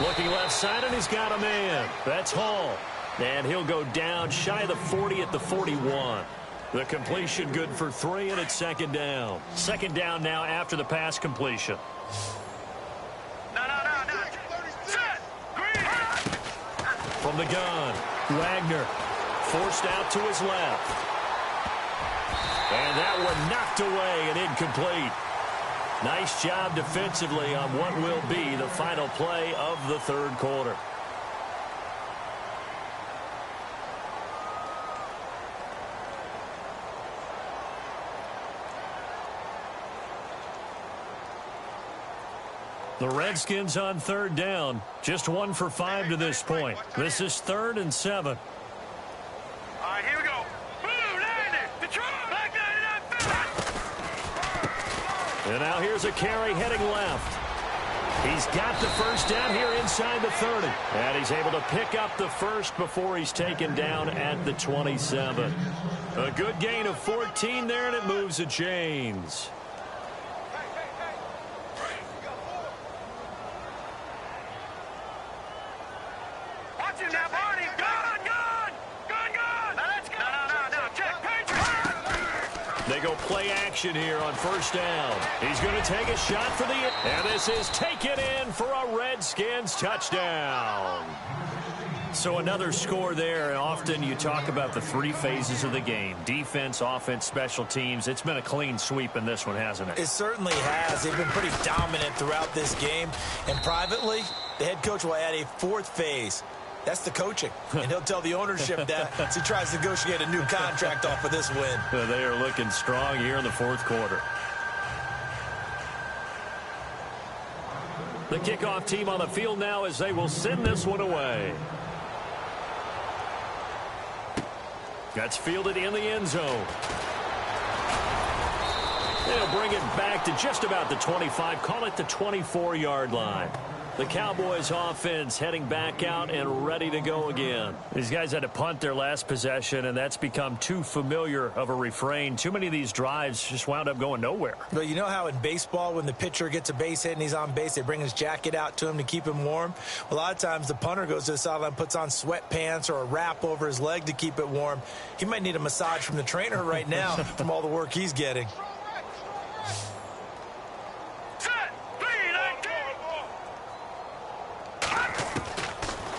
looking left side, and he's got a man. That's Hall. And he'll go down shy of the 40 at the 41. The completion good for 3, and it's 2nd down. 2nd down now after the pass completion. No. Set. Green. From the gun, Wagner forced out to his left. And that one knocked away and incomplete. Nice job defensively on what will be the final play of the 3rd quarter. The Redskins on 3rd down. Just 1 for 5 to this point. This is 3rd and 7. All right, here we go. Blue 90. Detroit. Black 99. And now here's a carry heading left. He's got the 1st down here inside the 30. And he's able to pick up the 1st before he's taken down at the 27. A good gain of 14 there, and it moves the chains. Watch him now, Barney. Gun. Now let's go. No. Check. Patriots. They go play action here on 1st down. He's going to take a shot for the... And this is taken in for a Redskins touchdown. So another score there, and often you talk about the 3 phases of the game. Defense, offense, special teams. It's been a clean sweep in this one, hasn't it? It certainly has. They've been pretty dominant throughout this game. And privately, the head coach will add a 4th phase. That's the coaching. And he'll tell the ownership that as he tries to negotiate a new contract off of this win. They are looking strong here in the 4th quarter. The kickoff team on the field now as they will send this one away. That's fielded in the end zone. They'll bring it back to just about the 25. Call it the 24-yard line. The Cowboys offense heading back out and ready to go again. These guys had to punt their last possession, and that's become too familiar of a refrain. Too many of these drives just wound up going nowhere. Well, you know how in baseball when the pitcher gets a base hit and he's on base, they bring his jacket out to him to keep him warm? A lot of times the punter goes to the sideline, puts on sweatpants or a wrap over his leg to keep it warm. He might need a massage from the trainer right now from all the work he's getting.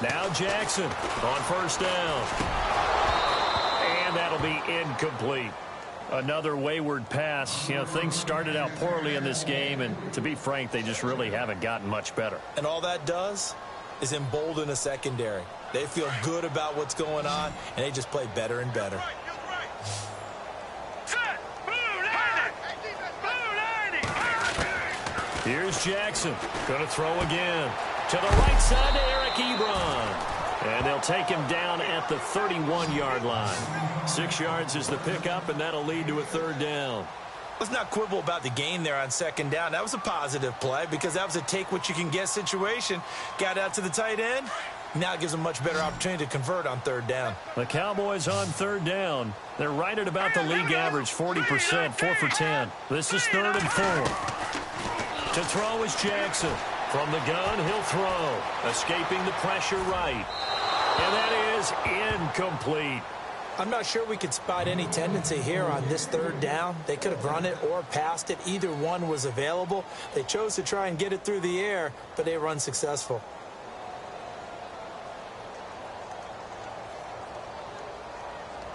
Now Jackson on 1st down. And that'll be incomplete. Another wayward pass. You know, things started out poorly in this game, and to be frank, they just really haven't gotten much better. And all that does is embolden a secondary. They feel good about what's going on, and they just play better and better. Here's Jackson. Going to throw again. To the right side to Eric Ebron. And they'll take him down at the 31-yard line. 6 yards is the pickup, and that'll lead to a 3rd down. Let's not quibble about the gain there on 2nd down. That was a positive play because that was a take-what-you-can-get situation. Got out to the tight end. Now it gives them a much better opportunity to convert on 3rd down. The Cowboys on 3rd down. They're right at about the league average, 40%, 4 for 10. This is 3rd and 4. To throw is Jackson. From the gun, he'll throw. Escaping the pressure right. And that is incomplete. I'm not sure we could spot any tendency here on this 3rd down. They could have run it or passed it. Either one was available. They chose to try and get it through the air, but they were unsuccessful.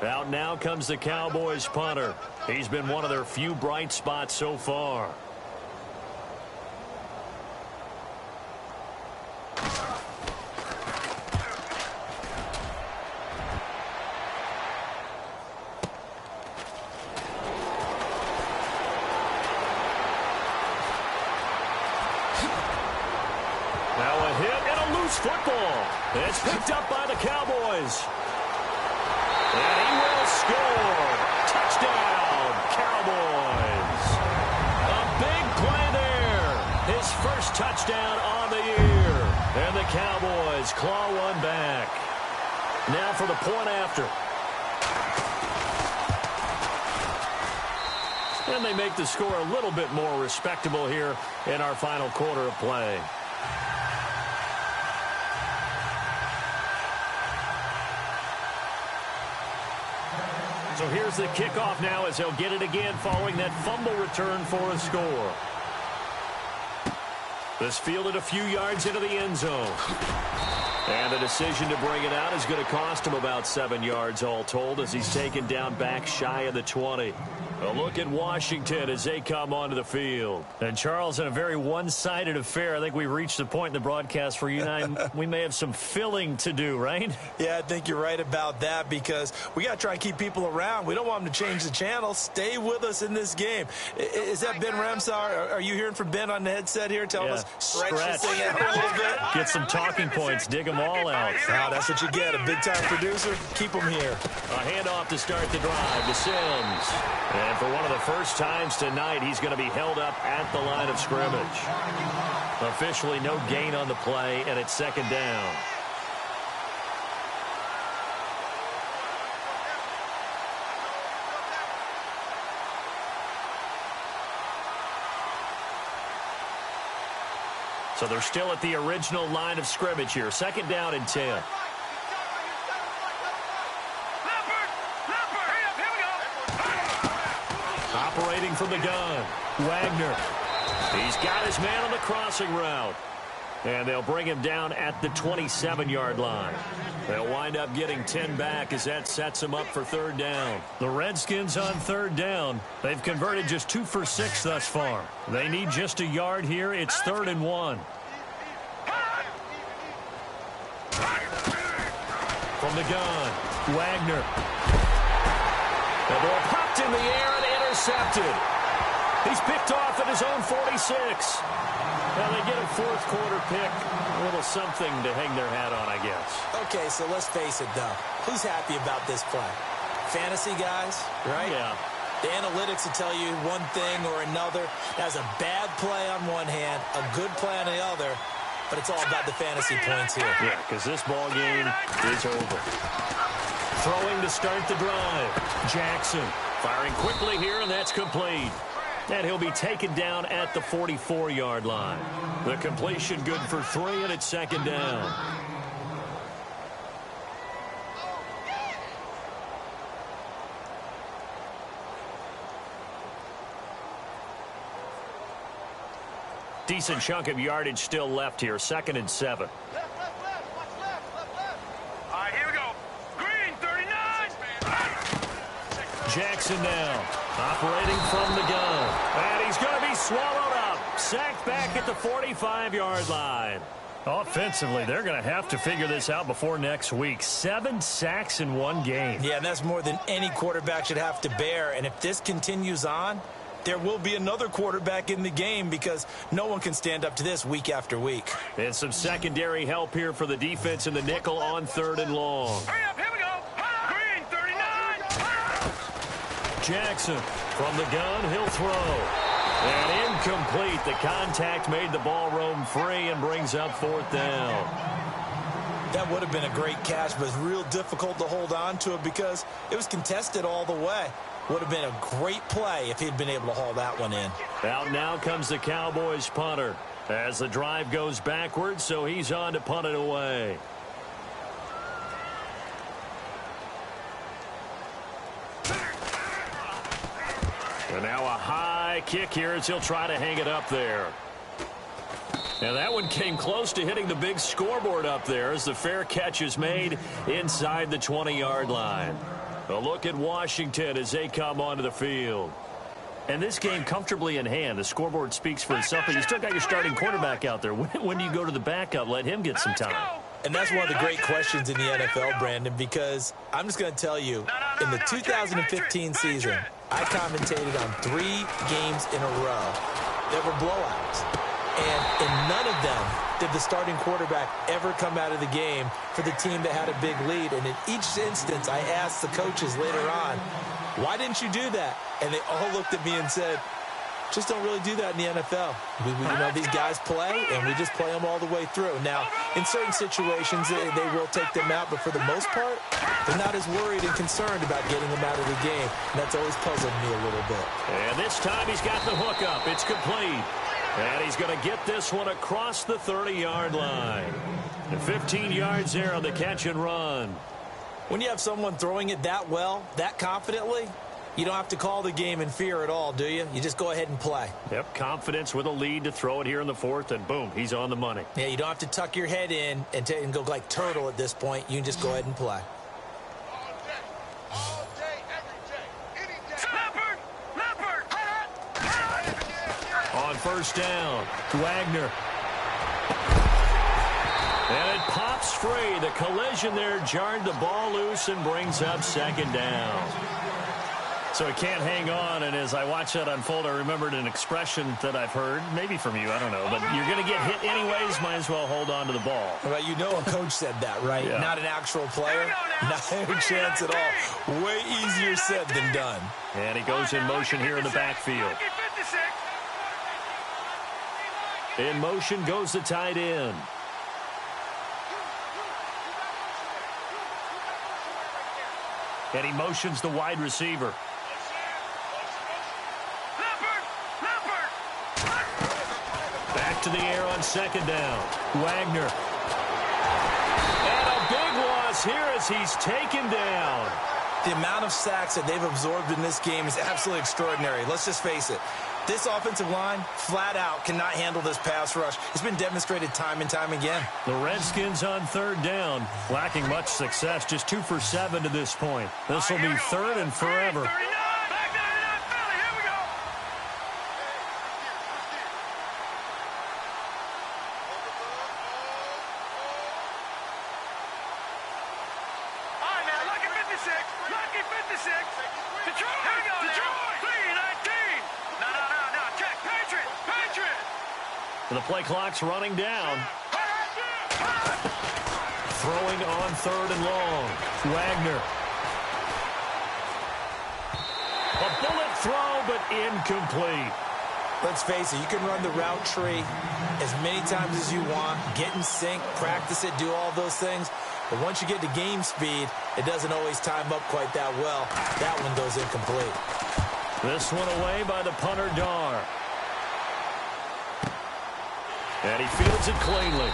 Out now comes the Cowboys punter. He's been one of their few bright spots so far. Football. It's picked up by the Cowboys. And he will score. Touchdown, Cowboys. A big play there. His first touchdown on the year. And the Cowboys claw one back. Now for the point after. And they make the score a little bit more respectable here in our final quarter of play. So here's the kickoff now as they'll get it again following that fumble return for a score. This fielded a few yards into the end zone. And the decision to bring it out is going to cost him about 7 yards all told as he's taken down back shy of the 20. A look at Washington as they come onto the field. And, Charles, in a very one-sided affair, I think we've reached the point in the broadcast where you and I, we may have some filling to do, right? Yeah, I think you're right about that because we got to try and keep people around. We don't want them to change the channel. Stay with us in this game. Is that Ben Ramsar? Are you hearing from Ben on the headset here telling us stretch this thing out a little bit? Get some talking points. Dig them all out. Wow, that's what you get. A big-time producer. Keep them here. A handoff to start the drive to Sims. And for one of the first times tonight, he's going to be held up at the line of scrimmage. Officially no gain on the play, and it's second down. So they're still at the original line of scrimmage here. Second down and 10. Operating from the gun, Wagner. He's got his man on the crossing route. And they'll bring him down at the 27-yard line. They'll wind up getting 10 back as that sets them up for third down. The Redskins on third down. They've converted just 2 for 6 thus far. They need just a yard here. It's 3rd and 1. From the gun, Wagner. The ball popped in the air and intercepted. He's picked off at his own 46. Now they get a fourth quarter pick. A little something to hang their hat on, I guess. Okay, so let's face it, though. Who's happy about this play? Fantasy guys, right? Yeah. The analytics will tell you one thing or another. That's a bad play on one hand, a good play on the other, but it's all about the fantasy points here. Yeah, because this ball game is over. Throwing to start the drive. Jackson firing quickly here, and that's complete. And he'll be taken down at the 44-yard line. The completion good for 3, and it's second down. Decent chunk of yardage still left here. 2nd and 7. All right, here we go. Green, 39. Jackson now, operating from the gun. And he's going to be swallowed up. Sacked back at the 45-yard line. Offensively, they're going to have to figure this out before next week. 7 sacks in one game. Yeah, and that's more than any quarterback should have to bear. And if this continues on, there will be another quarterback in the game because no one can stand up to this week after week. And some secondary help here for the defense in the nickel on 3rd and long. Hurry up, here we go. Green, 39. Jackson from the gun, he'll throw. And incomplete. The contact made the ball roam free and brings up 4th down. That would have been a great catch, but it's real difficult to hold on to it because it was contested all the way. Would have been a great play if he'd been able to haul that one in. Out now comes the Cowboys punter as the drive goes backwards, so he's on to punt it away. And now a high kick here as he'll try to hang it up there. And that one came close to hitting the big scoreboard up there as the fair catch is made inside the 20-yard line. A look at Washington as they come onto the field. And this game comfortably in hand. The scoreboard speaks for itself, but you still got your starting quarterback out there. When do you go to the backup? Let him get some time. And that's one of the great questions in the NFL, Brandon, because I'm just going to tell you, in the 2015 season, I commentated on 3 games in a row. There were blowouts. And in none of them did the starting quarterback ever come out of the game for the team that had a big lead. And in each instance, I asked the coaches later on, why didn't you do that? And they all looked at me and said, Just don't really do that in the NFL. These guys play, and we just play them all the way through. Now, in certain situations, they will take them out, but for the most part, they're not as worried and concerned about getting them out of the game. And that's always puzzled me a little bit. And this time he's got the hook up. It's complete. And he's going to get this one across the 30-yard line. And 15 yards there on the catch and run. When you have someone throwing it that well, that confidently, you don't have to call the game in fear at all, do you? You just go ahead and play. Yep, confidence with a lead to throw it here in the fourth, and boom, he's on the money. Yeah, you don't have to tuck your head in and go like turtle at this point. You can just go ahead and play. All day, every day, any day. Leopard! On first down, Wagner. And it pops free. The collision there jarred the ball loose and brings up second down. So he can't hang on, and as I watch that unfold, I remembered an expression that I've heard, maybe from you, I don't know, but you're going to get hit anyways, might as well hold on to the ball. Well, a coach said that, right? Yeah. Not an actual player. Not a chance at all. Way easier said than done. And he goes in motion here in the backfield. In motion goes the tight end. And he motions the wide receiver. Back to the air on second down. Wagner. And a big loss here as he's taken down. The amount of sacks that they've absorbed in this game is absolutely extraordinary. Let's just face it. This offensive line, flat out, cannot handle this pass rush. It's been demonstrated time and time again. The Redskins on third down, lacking much success, just 2 for 7 to this point. This will be third and forever. Lucky 56. Detroit. 319. No. Check. Patriot. The play clock's running down. Throwing on third and long. Wagner. A bullet throw, but incomplete. Let's face it, you can run the route tree as many times as you want, get in sync, practice it, do all those things. But once you get to game speed, it doesn't always time up quite that well. That one goes incomplete. This one away by the punter, Dar. And he fields it cleanly.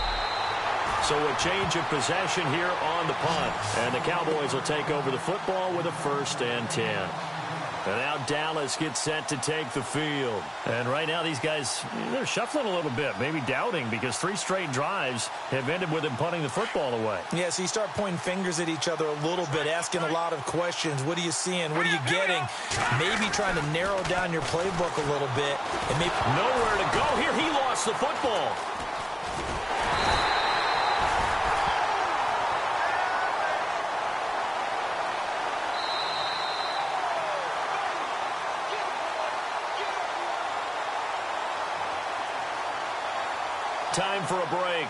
So a change of possession here on the punt. And the Cowboys will take over the football with a 1st and 10. And now Dallas gets set to take the field. And right now these guys, they're shuffling a little bit, maybe doubting, because 3 straight drives have ended with them punting the football away. Yeah, so you start pointing fingers at each other a little bit, asking a lot of questions. What are you seeing? What are you getting? Maybe trying to narrow down your playbook a little bit. And maybe nowhere to go here. He lost the football. Time for a break.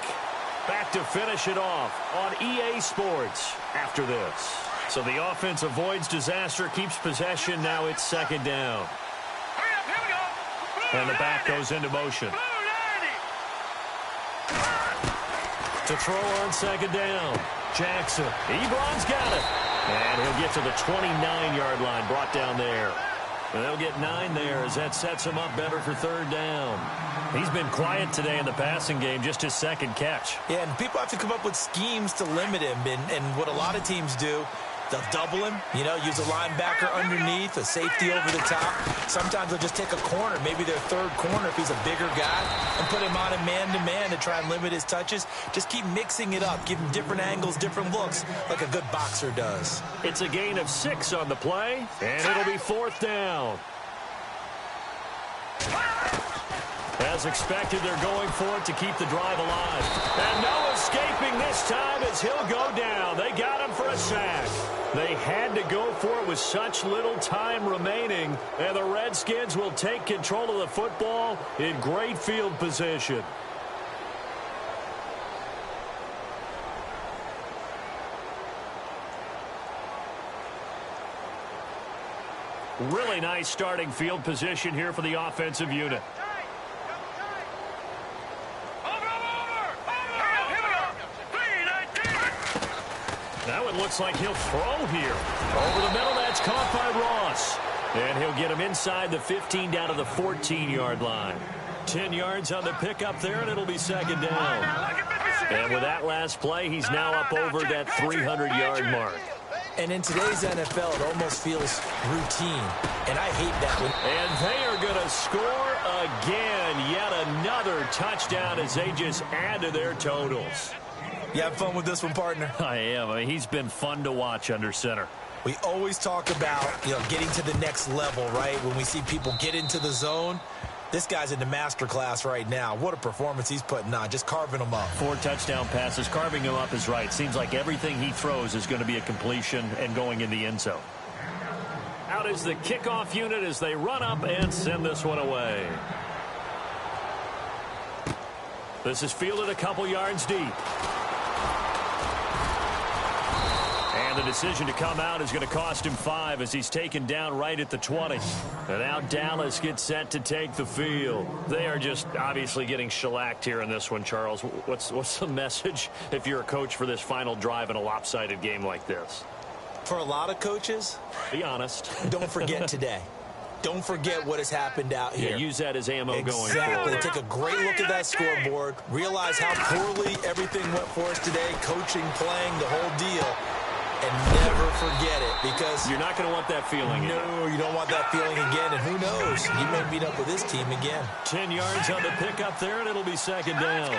Back to finish it off on EA Sports after this. So the offense avoids disaster, keeps possession. Now it's 2nd down. And the back goes into motion. To throw on 2nd down. Jackson. Ebron's got it. And he'll get to the 29-yard line, brought down there. And they'll get 9 there as that sets him up better for 3rd down. He's been quiet today in the passing game, just his 2nd catch. Yeah, and people have to come up with schemes to limit him. And what a lot of teams do, they'll double him, use a linebacker underneath, a safety over the top. Sometimes they'll just take a corner, maybe their 3rd corner if he's a bigger guy, and put him on a man-to-man to try and limit his touches. Just keep mixing it up, give him different angles, different looks, like a good boxer does. It's a gain of 6 on the play, and it'll be 4th down. As expected, they're going for it to keep the drive alive. And no escaping this time as he'll go down. They got him for a sack. They had to go for it with such little time remaining. And the Redskins will take control of the football in great field position. Really nice starting field position here for the offensive unit. Now it looks like he'll throw here. Over the middle, that's caught by Ross. And he'll get him inside the 15 down to the 14-yard line. 10 yards on the pickup there, and it'll be second down. And with that last play, he's now up over that 300-yard mark. And in today's NFL, it almost feels routine. And I hate that one. And they are going to score again. Yet another touchdown as they just add to their totals. You have fun with this one, partner? I am. I mean, he's been fun to watch under center. We always talk about, getting to the next level, right? When we see people get into the zone. This guy's in the master class right now. What a performance he's putting on, just carving them up. 4 touchdown passes. Carving him up is right. Seems like everything he throws is going to be a completion and going in the end zone. Out is the kickoff unit as they run up and send this one away. This is fielded a couple yards deep. And the decision to come out is going to cost him 5 as he's taken down right at the 20. And now Dallas gets set to take the field. They are just obviously getting shellacked here in this one, Charles. What's the message if you're a coach for this final drive in a lopsided game like this? For a lot of coaches, be honest. Don't forget today. Don't forget what has happened out here. Yeah, use that as ammo going forward. Exactly. Take a great look at that scoreboard. Realize how poorly everything went for us today. Coaching, playing, the whole deal. And never forget it, because you're not going to want that feeling again. No, you don't want that feeling again. And who knows? He may meet up with his team again. 10 yards on the pickup there, and it'll be second down.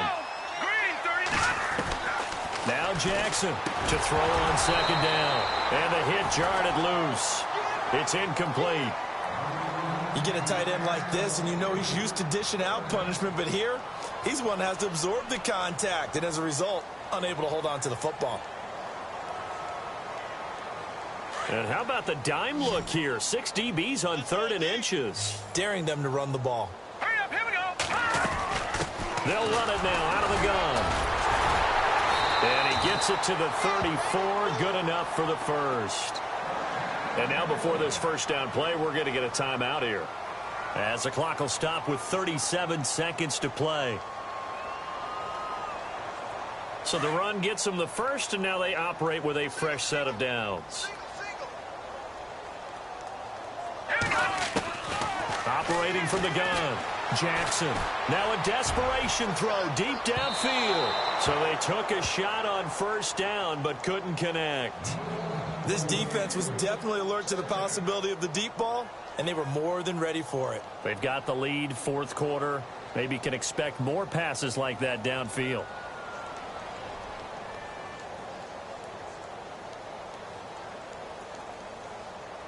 Now Jackson to throw on second down. And the hit jarred it loose. It's incomplete. You get a tight end like this, and you know he's used to dishing out punishment. But here, he's one that has to absorb the contact. And as a result, unable to hold on to the football. And how about the dime look here? 6 DBs on 3rd and inches. Daring them to run the ball. Hurry up, here we go. They'll run it now out of the gun. And he gets it to the 34. Good enough for the first. And now before this first down play, we're going to get a timeout here, as the clock will stop with 37 seconds to play. So the run gets them the first, and now they operate with a fresh set of downs. Operating from the gun, Jackson. Now a desperation throw deep downfield. So they took a shot on first down but couldn't connect. This defense was definitely alert to the possibility of the deep ball, and they were more than ready for it. They've got the lead, 4th quarter. Maybe can expect more passes like that downfield.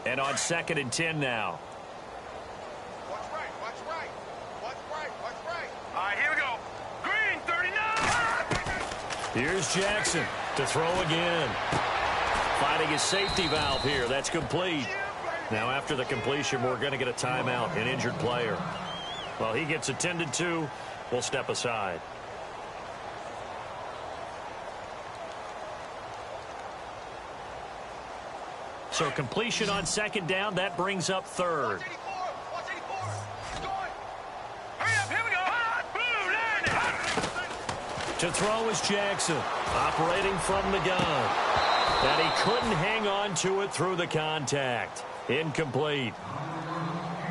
And on 2nd and 10 now. Watch right, watch right. Watch right, watch right. All right, here we go. Green, 39. Here's Jackson to throw again. Finding his safety valve here. That's complete. Now after the completion, we're going to get a timeout, an injured player. Well, he gets attended to. We'll step aside. So completion on 2nd down. That brings up 3rd. Watch 84. Watch 84. He's going. Hurry up, here we go. Blue, landing. To throw is Jackson, operating from the gun. And he couldn't hang on to it through the contact. Incomplete.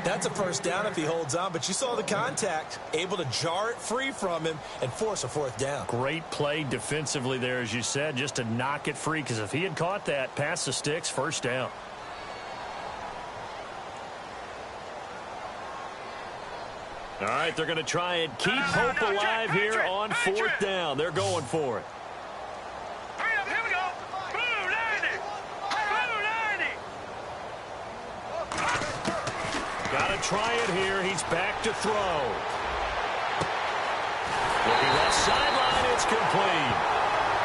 That's a first down if he holds on, but you saw the contact, able to jar it free from him and force a 4th down. Great play defensively there, as you said, just to knock it free, because if he had caught that, past the sticks, first down. All right, they're going to try and keep hope alive here on 4th down. They're going for it. Hurry up, here we go. Blue, landing. Blue, landing. Got to try it here. He's back to throw. Looking left sideline, it's complete.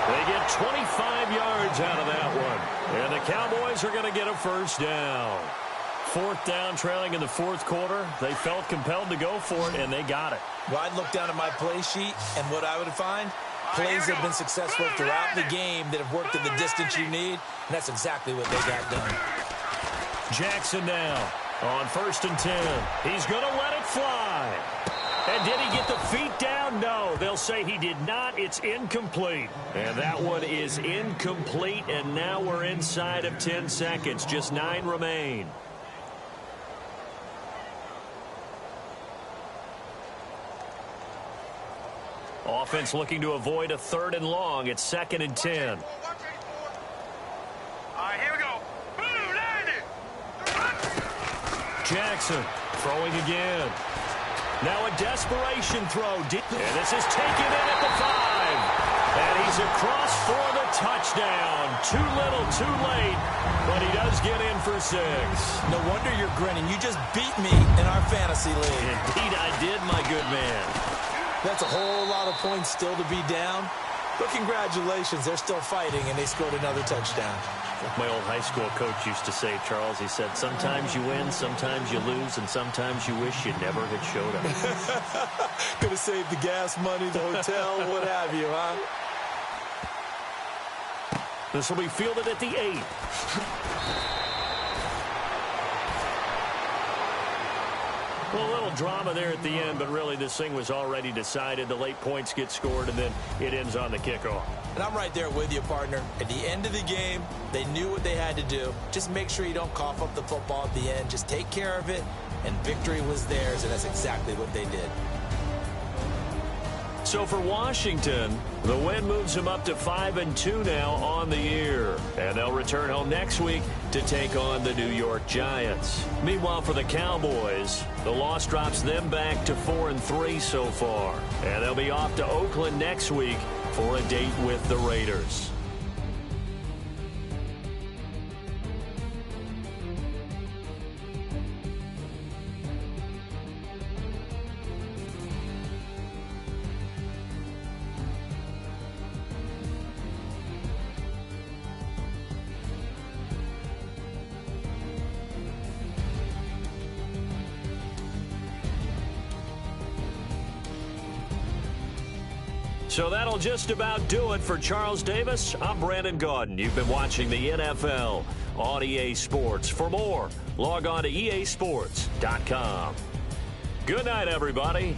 They get 25 yards out of that one. And the Cowboys are going to get a first down. 4th down, trailing in the 4th quarter. They felt compelled to go for it, and they got it. Well, I'd look down at my play sheet, and what I would find, plays that have been successful throughout the game that have worked in the distance you need, and that's exactly what they got done. Jackson now On 1st and 10, he's going to let it fly. And did he get the feet down? No, they'll say he did not. It's incomplete. And that one is incomplete, and now we're inside of 10 seconds. Just 9 remain. Offense looking to avoid a 3rd and long. It's 2nd and 10. All right, here we go. Boom, landed. Jackson throwing again. Now a desperation throw. And this is taken in at the 5. And he's across for the touchdown. Too little, too late. But he does get in for 6. No wonder you're grinning. You just beat me in our fantasy league. Indeed I did, my good man. That's a whole lot of points still to be down. But congratulations, they're still fighting, and they scored another touchdown. Like my old high school coach used to say, Charles, he said, sometimes you win, sometimes you lose, and sometimes you wish you never had showed up. Could have saved the gas money, the hotel, what have you, huh? This will be fielded at the 8. Well, a little drama there at the end, but really this thing was already decided. The late points get scored, and then it ends on the kickoff. And I'm right there with you, partner. At the end of the game, they knew what they had to do. Just make sure you don't cough up the football at the end. Just take care of it, and victory was theirs, and that's exactly what they did. So for Washington, the win moves them up to 5-2 now on the year. And they'll return home next week to take on the New York Giants. Meanwhile, for the Cowboys, the loss drops them back to 4-3 so far. And they'll be off to Oakland next week for a date with the Raiders. So that'll just about do it for Charles Davis. I'm Brandon Gaudin. You've been watching the NFL on EA Sports. For more, log on to easports.com. Good night, everybody.